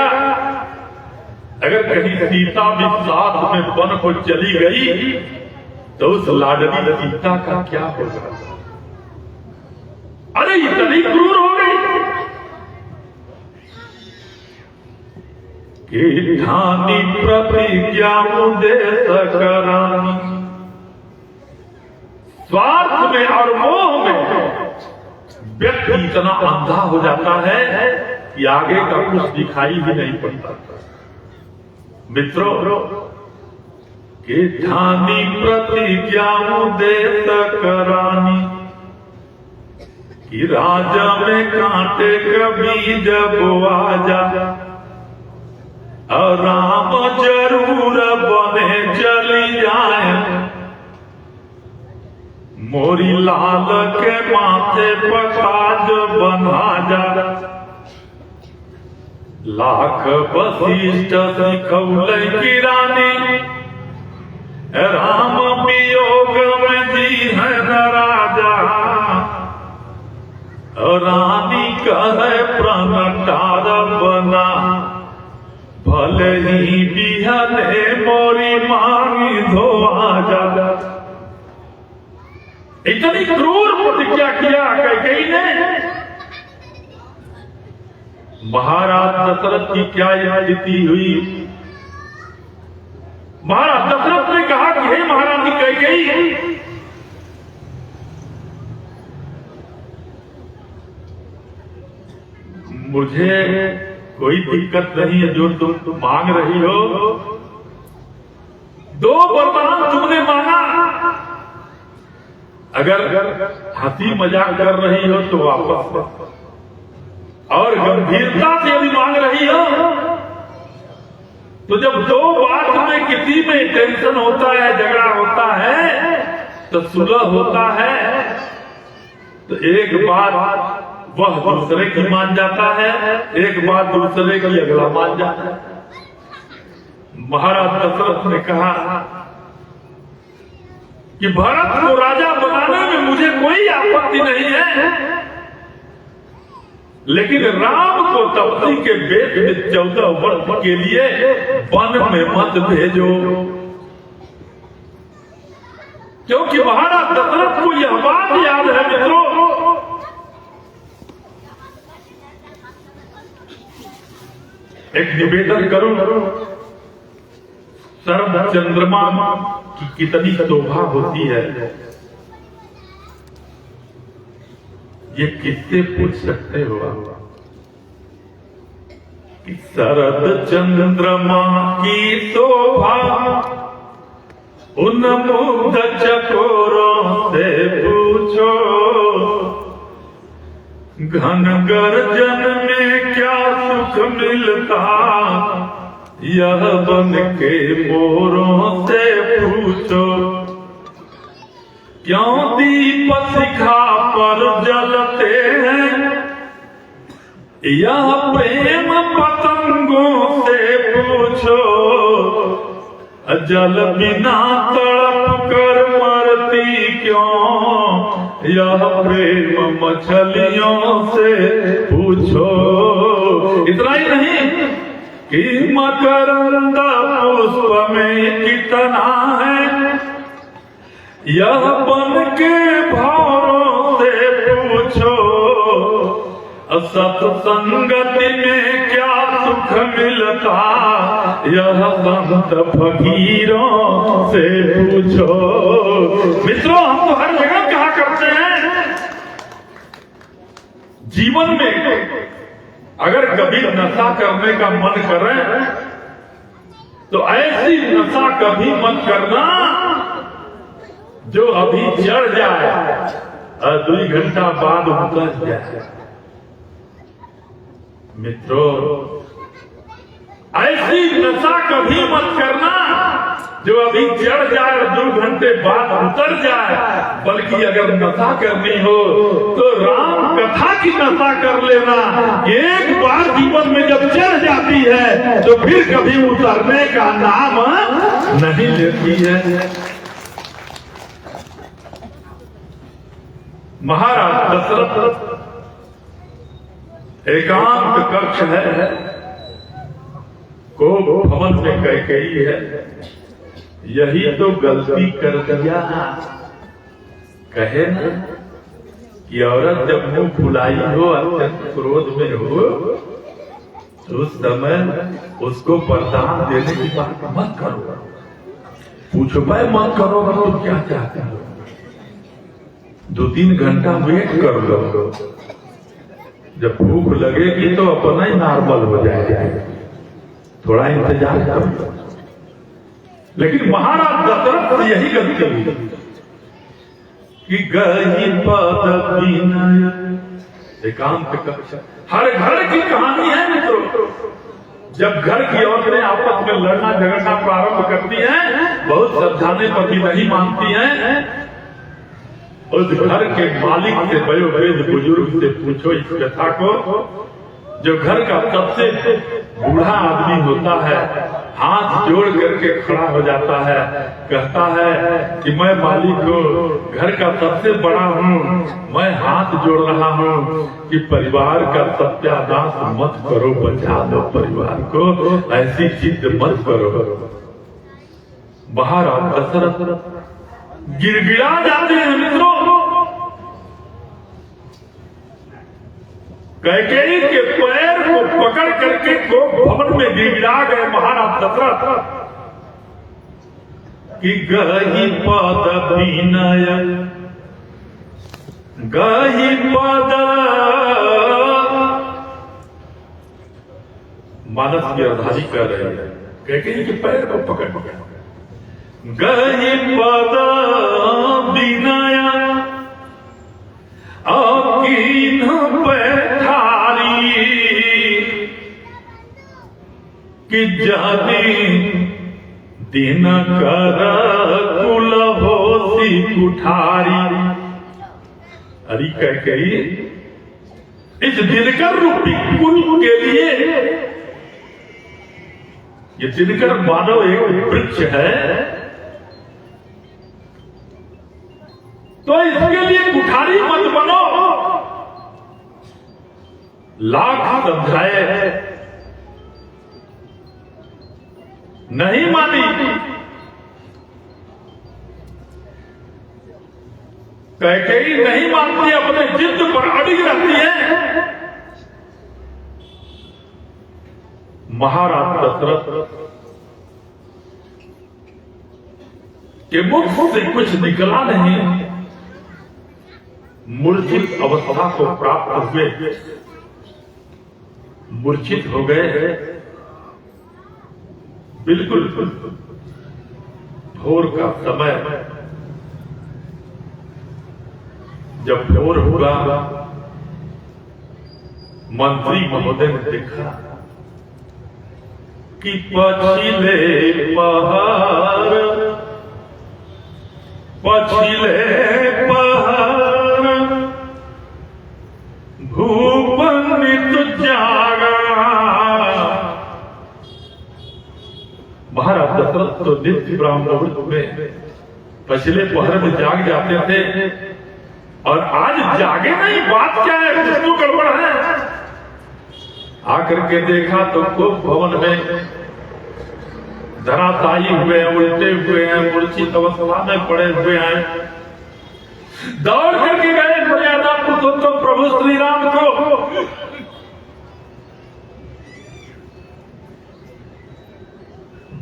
अगर कहीं सीता भी साथ में वन को चली गई तो उस लाडली सीता का क्या होगा? अरे इतनी क्रूर हो गई कि ठानी प्रतिज्ञा उदेश करानी। स्वार्थ में और मोह में व्यक्ति इतना अंधा हो जाता है कि आगे का कुछ दिखाई भी नहीं पड़ता। मित्रों, कि ठानी प्रतिज्ञा उदेश करानी कि राजा में कांटे कभी जब आजा और राम जरूर बने चली जाए, मोरी लाल के माथे पर ताज बना जा। लाख वशिष्ठ सिखौले की रानी, राम वियोग में जी है न राजा। रानी कहे प्रणटार बना, भले ही बिहने मोरी मांगी धोआ जा। इतनी क्रूर प्रतिज्ञा किया कैकेयी ने। महाराज दशरथ की क्या स्थिति हुई? महाराज दशरथ ने कहा कि हे महारानी कैकेयी, मुझे कोई दिक्कत नहीं है जो तुम मांग रही हो। 2 वरदान तुमने मांगा, अगर हंसी मजाक कर रही हो तो वापस, और गंभीरता से यदि मांग रही हो तो जब 2 बात में किसी में टेंशन होता है, झगड़ा होता है, तो सुलह होता है, तो एक बात वह दूसरे की मान जाता है, एक बात दूसरे की अगला मान जाता है। महाराज दशरथ ने कहा कि भरत को राजा बनाने में मुझे कोई आपत्ति नहीं है, लेकिन राम को तपसी के वेश में 14 वर्ष के लिए वन में मत भेजो, क्योंकि महाराज दशरथ को यह बात याद है। मित्रों, एक निवेदन करूं, सर्व चंद्रमा की कितनी शोभा होती है, ये किससे पूछ सकते हो आप? कि शरद चंद्रमा की शोभा उन मुग्ध चकोरों से पूछो, घन गर्जन में क्या सुख मिलता यह बन के मोरों से पूछो। क्यों दीप शिखा पर जलते हैं यह प्रेम पतंगों से पूछो। जल बिना तड़प कर मरती क्यों यह प्रेम मछलियों से पूछो। इतना ही नहीं कि मकरंद पुष्प में कितना है यह बन के भौरों से पूछो। सत्संगति में क्या सुख मिलता यह संत फकीरों से पूछो। मित्रों, हम तो हर जगह कहा करते हैं जीवन में अगर कभी नशा करने का मन करे तो ऐसी नशा कभी मत करना जो अभी चढ़ जाए और 2 घंटा बाद उतर जाए। मित्रों, ऐसी नशा कभी मत करना जो अभी चढ़ जाए और 2 घंटे बाद उतर जाए। बल्कि अगर नशा करनी हो तो राम कथा की नशा कर लेना। एक बार जीवन में जब चढ़ जाती है तो फिर कभी उतरने का नाम नहीं लेती है। महाराज दशरथ एकांत कक्ष है, को भवन में कैकेयी है, यही तो गलती कर दिया। कहे ना कि औरत जब मुंह फुलाई हो, अत्यंत क्रोध में हो, तो उस समय उसको वरदान देने की बात मत करो। पूछो भाई मत करो, तो क्या चाहते हो? 2-3 घंटा वेट कर लो, जब भूख लगेगी तो अपना ही नॉर्मल हो जाएगा। थोड़ा इंतजार करो। लेकिन महाराज दशरथ यही गलती हुई कि गई पद विनय एकांत कक्ष। हर घर की कहानी है मित्रों। जब घर की औरतें आपस में लड़ना झगड़ना प्रारंभ करती हैं, बहुत समझाने पर भी नहीं मानती हैं, उस घर के मालिक से, वयोवृद्ध बुजुर्ग से पूछो इस कथा को। जो घर का सबसे बूढ़ा आदमी होता है, हाथ जोड़ करके खड़ा हो जाता है, कहता है कि मैं मालिक हूँ, घर का सबसे बड़ा हूँ, मैं हाथ जोड़ रहा हूँ कि परिवार का सत्यानाश मत करो, बचा दो परिवार को, ऐसी जिद मत करो। महाराज दशरथ गिड़गिड़ा जाते हैं मित्रों। कैकेयी के पैर को पकड़ करके को भवन में गिड़गिड़ा गए महाराज दशरथ कि गही पद विनय, गही पद मानस की राजधानी कर रहे हैं। कैकेयी के पैर को पकड़ गही पद विनय अकीन पैठारी कि जाति दिन कर कुल होती कुठारी। अरे कैकेयी इस दिनकर रूपी कुल के लिए, ये दिनकर मानव एक वृक्ष है, तो इसके लिए कुठारी मत बनो। लाख समझाए नहीं मानी। कैकेयी नहीं मानती, अपने जिद पर अड़िग रहती है। महाराज दशरथ के मुख से कुछ निकला नहीं। मूर्छित अवस्था को प्राप्त हुए, मूर्छित हो गए। बिल्कुल भोर का समय, जब भोर हुआ, मंत्री महोदय ने देखा कि पछिले पहाड़ भूपनित जागा। महाराज दशरथ तो नित्य ब्राह्मण में पिछले पहर में जाग जाते थे, और आज जागे नहीं, बात क्या है, कुछ तो गड़बड़ है। आकर के देखा तो खूब भवन में धराशायी हुए हैं, उल्टे हुए हैं, मूर्छित अवस्था में पड़े हुए हैं। दौड़ करके गए मर्यादा पुरुषोत्तम प्रभु श्री राम को,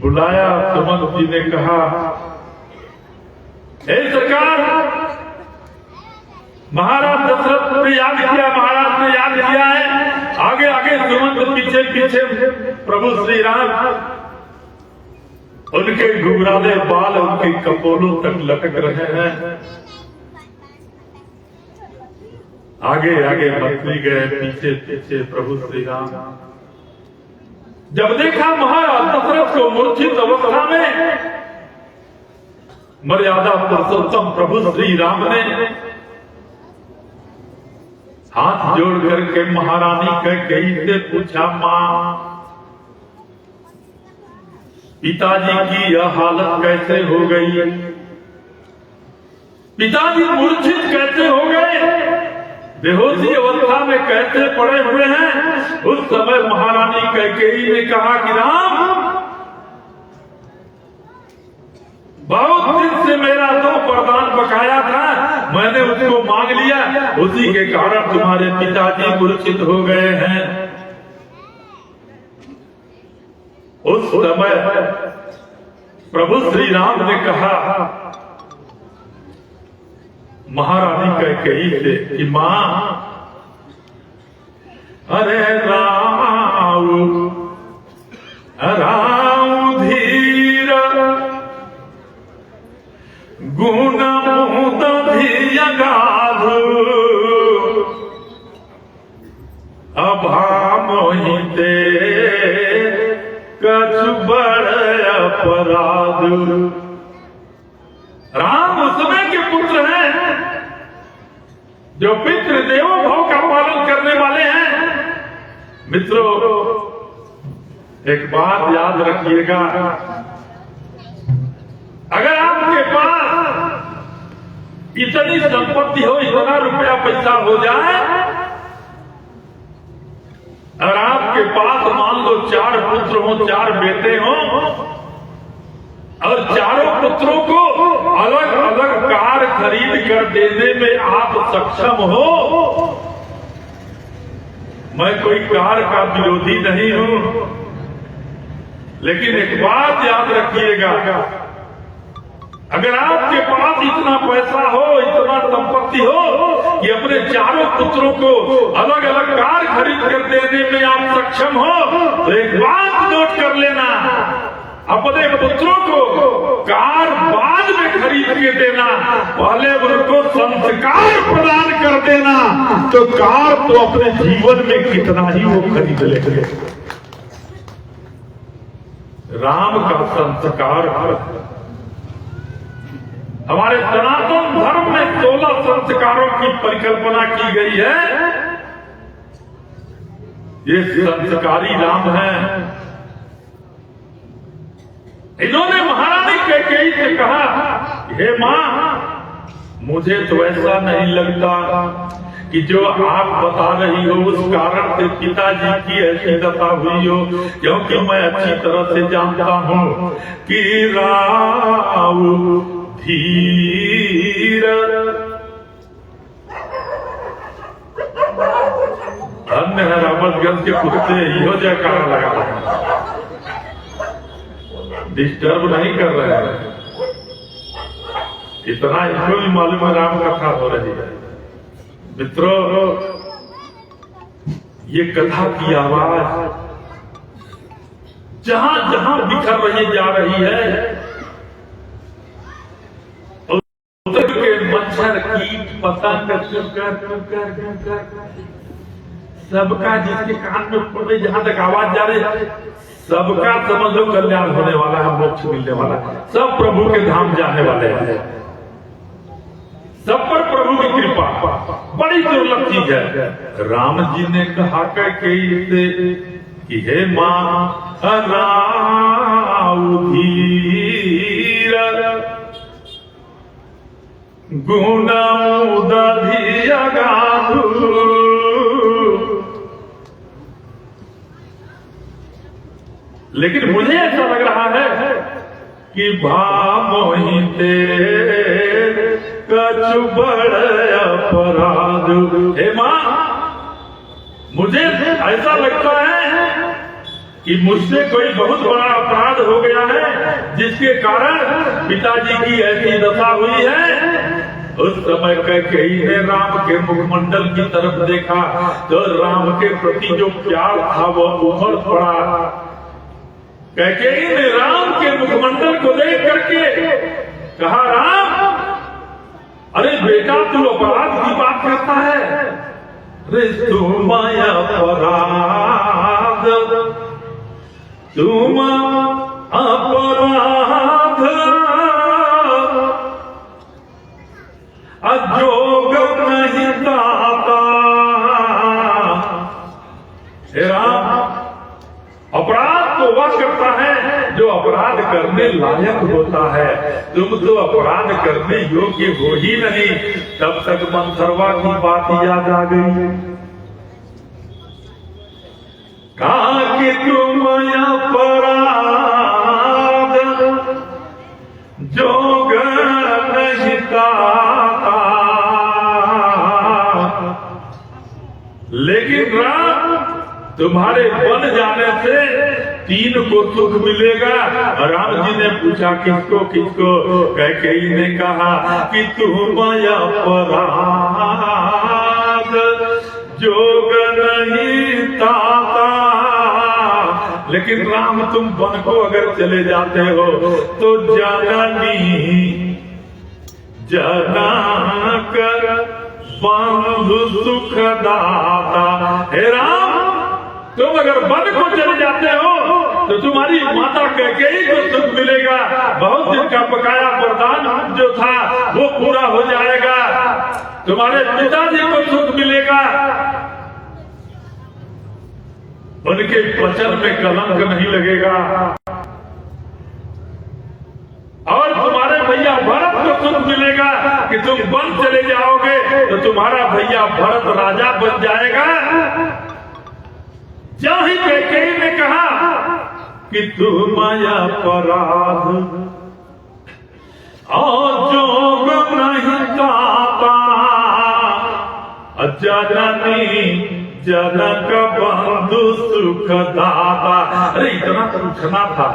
बुलाया। सुमंत जी ने कहा, हे सरकार, महाराज दशरथ ने याद किया, महाराज ने याद किया है। आगे आगे सुमंत, पीछे पीछे प्रभु श्री राम, उनके घुघराले बाल उनके कपोलों तक लटक रहे हैं। आगे आगे मंत्री गए, पीछे पीछे प्रभु श्री राम। जब देखा महाराज दशरथ को मूर्छित अवस्था में, मर्यादा पुरुषोत्तम प्रभु श्री राम ने हाथ जोड़ करके महारानी कैकेयी से पूछा, मां, पिताजी की यह हालत कैसे हो गई? पिताजी मूर्छित कैसे हो गए? बेहोशी अवस्था में कैसे पड़े हुए हैं? उस समय महारानी कैकेयी ने कहा कि राम, बहुत दिन से मेरा तो वरदान बकाया था, मैंने उसको मांग लिया, उसी के कारण तुम्हारे पिताजी मूर्छित हो गए हैं। उस समय प्रभु श्री राम ने कहा महारानी कैकेयी से कि मां, अरे राम राम धीर गुण मुद धियगाधु अभामोहिते कछु बड़ अपराध। राम उस समय के पुत्र हैं जो पितृ देवो भव का पालन करने वाले हैं। मित्रों, एक बात याद रखिएगा, अगर आपके पास इतनी संपत्ति हो, इतना रुपया पैसा हो जाए, और आपके पास मान लो 4 पुत्र हो, 4 बेटे हो, और चारों पुत्रों को अलग अलग कार खरीद कर देने में आप सक्षम हो, मैं कोई कार का विरोधी नहीं हूं, लेकिन एक बात याद रखिएगा, अगर आपके पास इतना पैसा हो, इतना संपत्ति हो कि अपने चारों पुत्रों को अलग अलग कार खरीद कर देने में आप सक्षम हो, तो एक बात नोट कर लेना, अपने पुत्रों को कार बाद में खरीद के देना, पहले उनको संस्कार प्रदान कर देना, तो कार तो अपने जीवन में कितना ही वो खरीद लेंगे। राम का संस्कार हमारे सनातन धर्म में 16 संस्कारों की परिकल्पना की गई है। ये संस्कारी राम हैं। इन्होंने महारानी कैकेयी से कहा, हे मां, मुझे तो ऐसा नहीं लगता कि जो आप बता रही हो उस कारण से पिताजी की ऐसी दशा हुई हो, क्योंकि मैं अच्छी तरह से जानता हूं कि राम धीर धन्य है रामगंज के कुत्ते, यो जयकारा लगा रहे हैं, डिस्टर्ब नहीं कर रहे हैं। इतना इसको भी मालूम है राम कथा हो रही है। मित्रों, ये कथा की आवाज जहां जहां बिखर रही जा रही है, उधर के मच्छर कीट पतंग सबका जिसके कान में पड़ रही, जहां तक आवाज जा रही है, सबका समझ लो कल्याण होने वाला है, मोक्ष मिलने वाला है, सब प्रभु के धाम जाने वाले हैं। सब पर प्रभु की कृपा बड़ी दुर्लभ चीज है। राम जी ने कहा कि हे मां धीर गुणमुदधि अगाधु, लेकिन मुझे ऐसा लग रहा है कि भामोहिते कछु बड़े अपराध। हे मां, मुझे ऐसा लगता है कि मुझसे कोई बहुत बड़ा अपराध हो गया है, जिसके कारण पिताजी की ऐसी दशा हुई है। उस समय कैकेयी ने राम के मुखमंडल की तरफ देखा तो राम के प्रति जो प्यार था वो उमड़ पड़ा। कैकेयी ने राम के मुखमंडल को देख करके कहा, राम, अरे बेटा, तू अपराध की बात करता है? अरे तुम अपराध, तुम अपराध अजोग नहीं दाता। हे राम, अपराध तो वह करता है जो अपराध करने लायक होता है, तुम तो अपराध करने योग्य हो ही नहीं। तब तक मंथरवा की बात याद आ गई। कहा कि तुम अपराध जोग नहीं दाता, लेकिन राम, तुम्हारे बन जाने से 3 को सुख मिलेगा। राम जी ने पूछा, किसको किसको? कैकेयी ने कहा कि तुम अपराध जोग नहीं ताता। लेकिन राम, तुम वन को अगर चले जाते हो तो जननी जनक बंधु सुखदाता। हे राम, तुम अगर वन को चले जाते हो तो तुम्हारी माता कैकेयी को सुख मिलेगा, बहुत दिन का बकाया वरदान जो था वो पूरा हो जाएगा, तुम्हारे पिताजी को सुख मिलेगा, उनके वचन में कलंक नहीं लगेगा, और तुम्हारे भैया भरत को सुख मिलेगा कि तुम वन चले जाओगे तो तुम्हारा भैया भरत राजा बन जाएगा। जहाँ ही कैकेयी ने कहा कि तुम अपराध और जोग नहीं दाता, जननी जनक बंधु सुखदाता। अरे इतना पूछना था,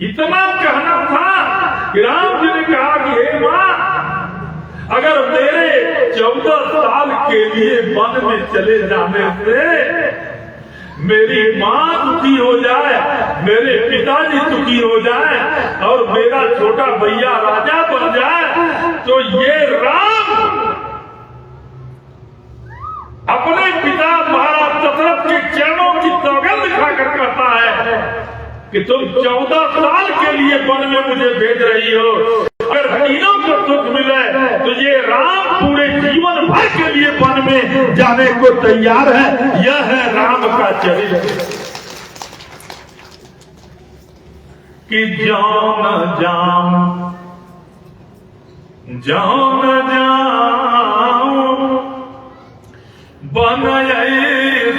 इतना कहना था कि राम जी ने कहा कि हे मां, अगर मेरे 14 साल के लिए वन में चले जाने से मेरी मां दुखी हो जाए, मेरे पिताजी दुखी हो जाए और मेरा छोटा भैया राजा बन जाए, तो ये राम अपने पिता महाराज दशरथ के चरणों की सौगंध खाकर कहता है कि तुम 14 साल के लिए वन में मुझे भेज रही हो, अगर तीनों को सुख मिले तो ये राम पूरे जीवन भर के लिए वन में जाने को तैयार है। यह है राम का चरित्र कि जान जाऊं जान जाऊं बन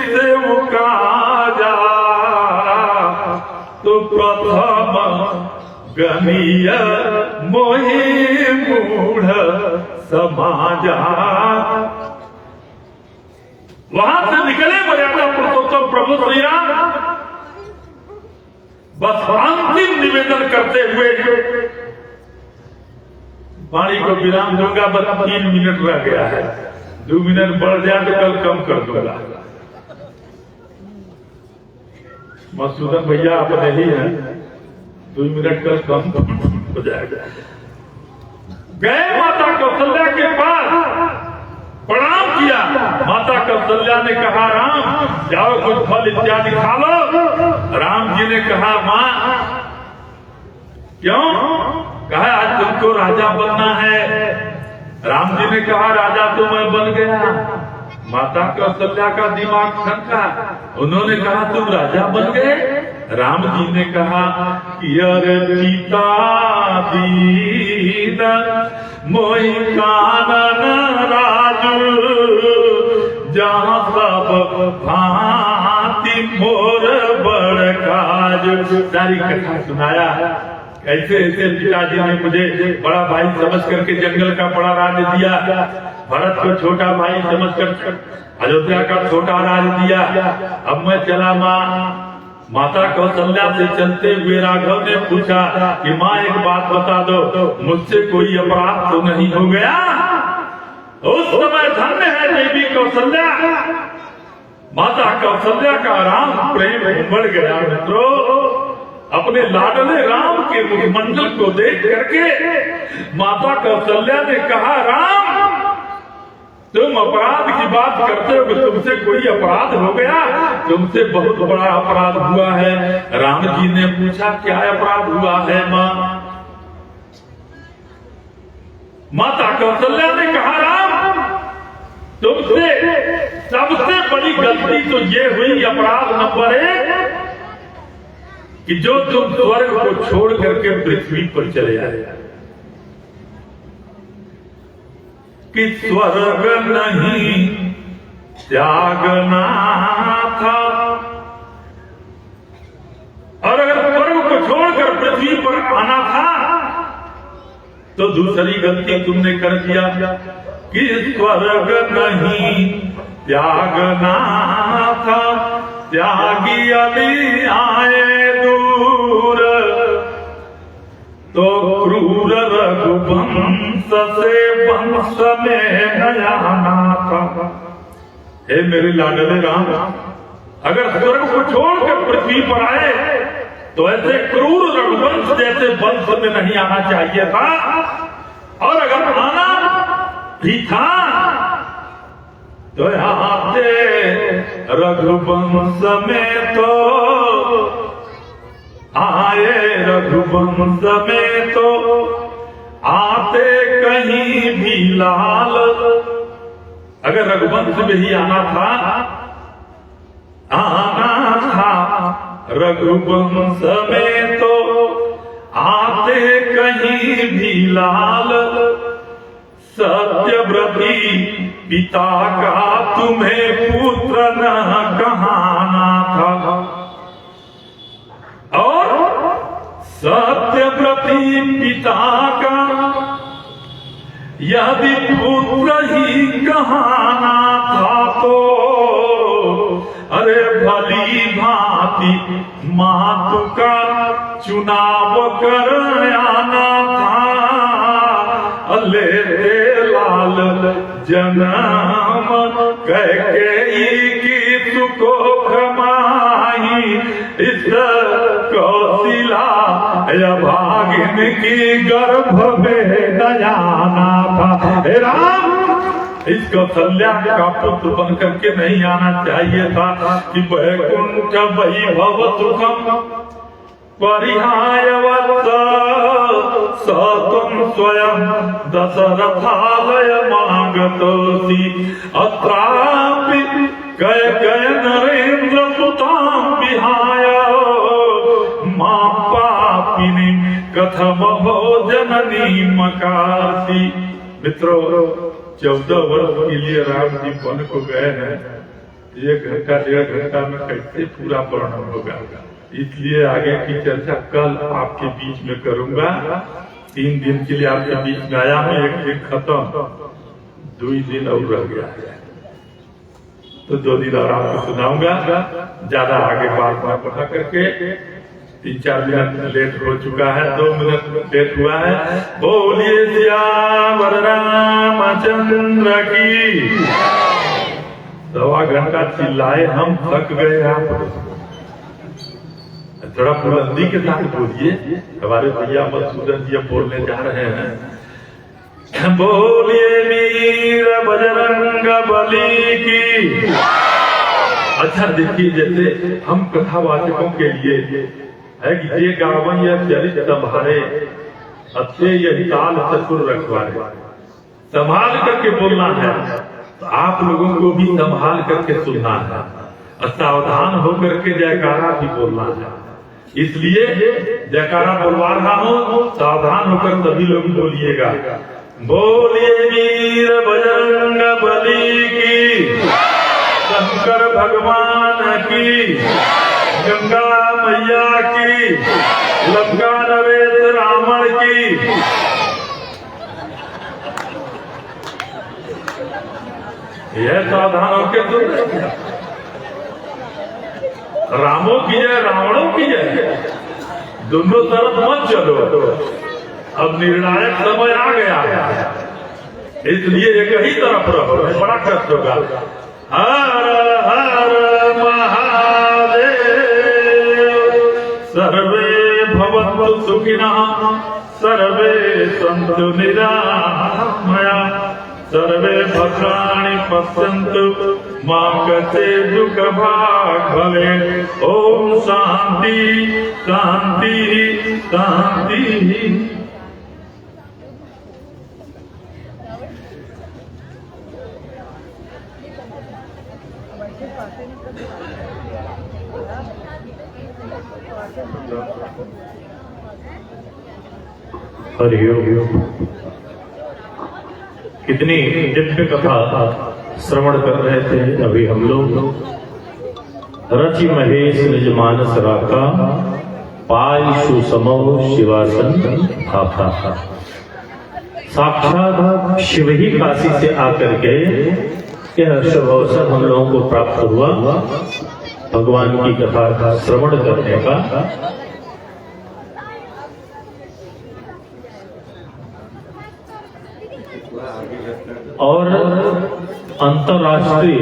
से उकाजा, तो प्रथम गनीय मोहि मूढ़ समाजा। वहां से निकले मर्यादा पुरुषोत्तम प्रभु श्री राम, बस अंतिम निवेदन करते हुए वाणी को विराम दूंगा, बस 3 मिनट रह गया है। 2 मिनट बढ़ जाए तो कल कम कर दूंगा। मसूदन भैया अपने ही हैं, 2 मिनट कल कम हो जाएगा। गए माता कौशल्या के पास, प्रणाम किया। माता कौशल्या ने कहा राम जाओ कुछ फल इत्यादि खा लो। राम जी ने कहा माँ क्यों? कहा आज तुमको राजा बनना है। राम जी ने कहा राजा तो मैं बन गया। माता कौशल्या का दिमाग ठनका, उन्होंने कहा तुम राजा बन गए। राम जी ने कहा कि अरे पिता दीन मोहि कानन राजू, जहाँ सब भांति मोर बड़ काज। सारी कथा सुनाया। ऐसे ऐसे पिताजी ने मुझे बड़ा भाई समझ करके जंगल का बड़ा राज दिया, भरत को छोटा भाई समझकर अयोध्या का छोटा राज दिया। अब मैं चला माता कौशल्या से चलते हुए राघव ने पूछा कि माँ एक बात बता दो, मुझसे कोई अपराध तो नहीं हो गया? उस समय धन्य है देवी कौशल्या। माता कौशल्या का राम प्रेम बढ़ गया। मित्रों, अपने लाडले राम के मुखमंडल को देख करके माता कौशल्या ने कहा राम तुम अपराध की बात करते हो कि तुमसे कोई अपराध हो गया? तुमसे बहुत बड़ा अपराध हुआ है। राम जी ने पूछा क्या अपराध हुआ है माँ? माता कौशल्या ने कहा राम तुमसे सबसे बड़ी गलती तो ये हुई, अपराध नंबर 1 कि जो तुम स्वर्ग को छोड़ करके पृथ्वी पर चले आए। कि स्वर्ग नहीं त्यागना था, और अगर स्वर्ग को छोड़कर पृथ्वी पर आना था तो दूसरी गलती तुमने कर दिया कि स्वर्ग नहीं त्यागना था। त्यागी यदि आए दूर तो क्रूर रघुवंश से वंश में नयाना था। हे मेरे लाडले राम, अगर स्वर्ग को छोड़कर पृथ्वी पर आए तो ऐसे क्रूर रघुवंश जैसे वंश में नहीं आना चाहिए था, और अगर आना भी था तो आते रघुवंश में तो आए, रघुवंश में तो आते कहीं भी लाल। अगर रघुवंश में ही आना था रघुवंश में तो आते कहीं भी लाल। सत्यव्रती पिता का तुम्हें पुत्र न कहाना था, और सत्यव्रती पिता का यदि पुत्र ही कहाना था तो अरे भली भांति मातु का चुनाव कर आना था। ले लाल जन्म कैकेयी की सुको कमाई, इस कौशिला भागिन की गर्भ में दयाना था। हे राम, इस कौशल्या का पुत्र बन करके नहीं आना चाहिए था कि वैकुंठ वैभव सुखम परिहायवत् तुम स्वयं दशरथालय मागतोसी। अत्रापि कय नरेंद्र सुतां विहाय मां पापिनी कथम हो जननी मकारती। मित्रों, 14 वर्ष के लिए राम जी वन को गए हैं। 1 घंटा 1.5 घंटा में कैसे पूरा वर्णन होगा? इसलिए आगे की चर्चा कल आपके बीच में करूंगा। 3 दिन के लिए आपके बीच में आया हूँ, 1 दिन खत्म, 2 दिन और रह गया, तो 2 दिन और आपको सुनाऊंगा। ज्यादा आगे बात ना पता करके 3-4 मिनट लेट हो चुका है, 2 मिनट लेट हुआ है। बोलिए सियावर रामचंद्र की। 1.25 घंटा चिल्लाए, हम थक गए। आप थोड़ा बुलंदी के साथ बोलिए, हमारे भैया मधुसूदन जी अब बोलने जा रहे हैं। बोलिए वीर बजरंग बली की। अच्छा देखिए, जैसे हम कथावाचकों के लिए है कि ये गावन या चरित संभारे अच्छे यही ताल चतुर रखवारे, संभाल करके बोलना है। तो आप लोगों को भी संभाल करके सुनना है और सावधान होकर के जयकारा भी बोलना है। इसलिए जयकारा बोलवा रहा हूँ, सावधान होकर सभी लोग बोलिएगा। बोलिए वीर बजरंग बली की, शंकर भगवान की, गंगा मैया की, लंका नरेश रावण की। यह सावधान होकर सुन। रामों की जय, रावणों की जय, दोनों तरफ मत चलो। अब निर्णायक समय आ गया, इसलिए एक ही तरफ रहो, बड़ा कष्ट होगा। हर हर महादेव, सर्वे भवन्तु सुखिनः, सर्वे सन्तु निरामया, सर्वे भद्राणि पश्यन्तु मा कश्चित् दुःखभाग् भवेत्। ओम शांति शांति शांति। हरिओम। कितनी दिव्य कथा श्रवण कर रहे थे अभी हम लोग। रचि महेश निज मानस राखा, पाय सुसमो शिवासन थाथा। साक्षात शिव ही काशी से आकर के यह शुभ अवसर हम लोगों को प्राप्त हुआ भगवान की कथा का श्रवण करने का। और अंतर्राष्ट्रीय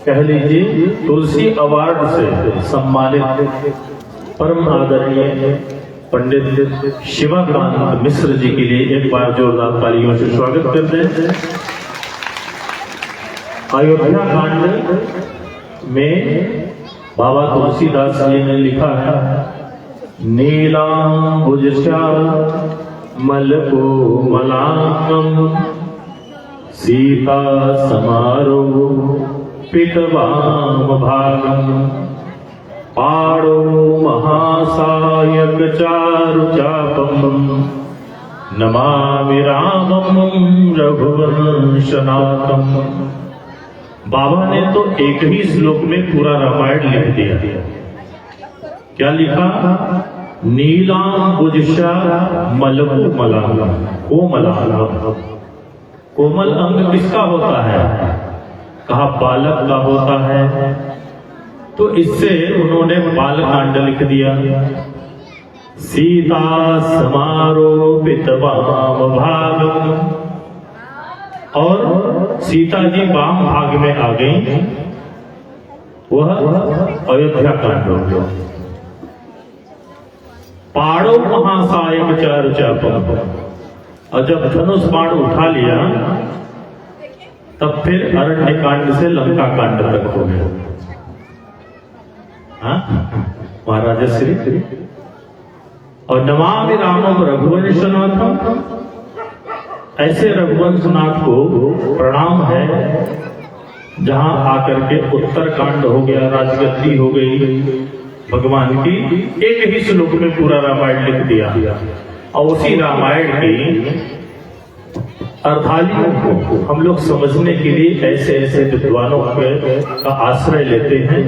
कह लीजिए तुलसी अवार्ड से सम्मानित परम आदरणीय पंडित शिवाकांत मिश्र जी के लिए एक बार जोरदार तालियों से स्वागत करते हैं। अयोध्या कांड में बाबा तुलसीदास जी ने लिखा है, नीलांबुजशा मलको मलांगम, सीता समारो पितवाम भागम, पाड़ो महासायक चारु चापम, नमामि रामम रघुवंशनाथम। बाबा ने तो एक ही श्लोक में पूरा रामायण लिख दिया। क्या लिखा? नीलांबुजशा मलको मलांगम, कोमलांगम। कोमल अंग किसका होता है? कहा बालक का होता है। तो इससे उन्होंने बालकांड लिख दिया। सीता समारोपित वाम भागम, और सीता जी वाम भाग में आ गई, वह अयोध्या कांड हो गया। पाड़ो महासायक चारु चापम, और जब धनुष बाण उठा लिया तब फिर अरण्य कांड से लंका कांड तक हो गया। महाराजा श्री और नमामि रामम रघुवंशनाथम, ऐसे रघुवंशनाथ को प्रणाम है जहां आकर के उत्तर कांड हो गया, राजगद्दी हो गई भगवान की। एक ही श्लोक में पूरा रामायण लिख दिया। और उसी रामायण की अर्थालियों को हम लोग समझने के लिए ऐसे ऐसे विद्वानों का आश्रय लेते हैं।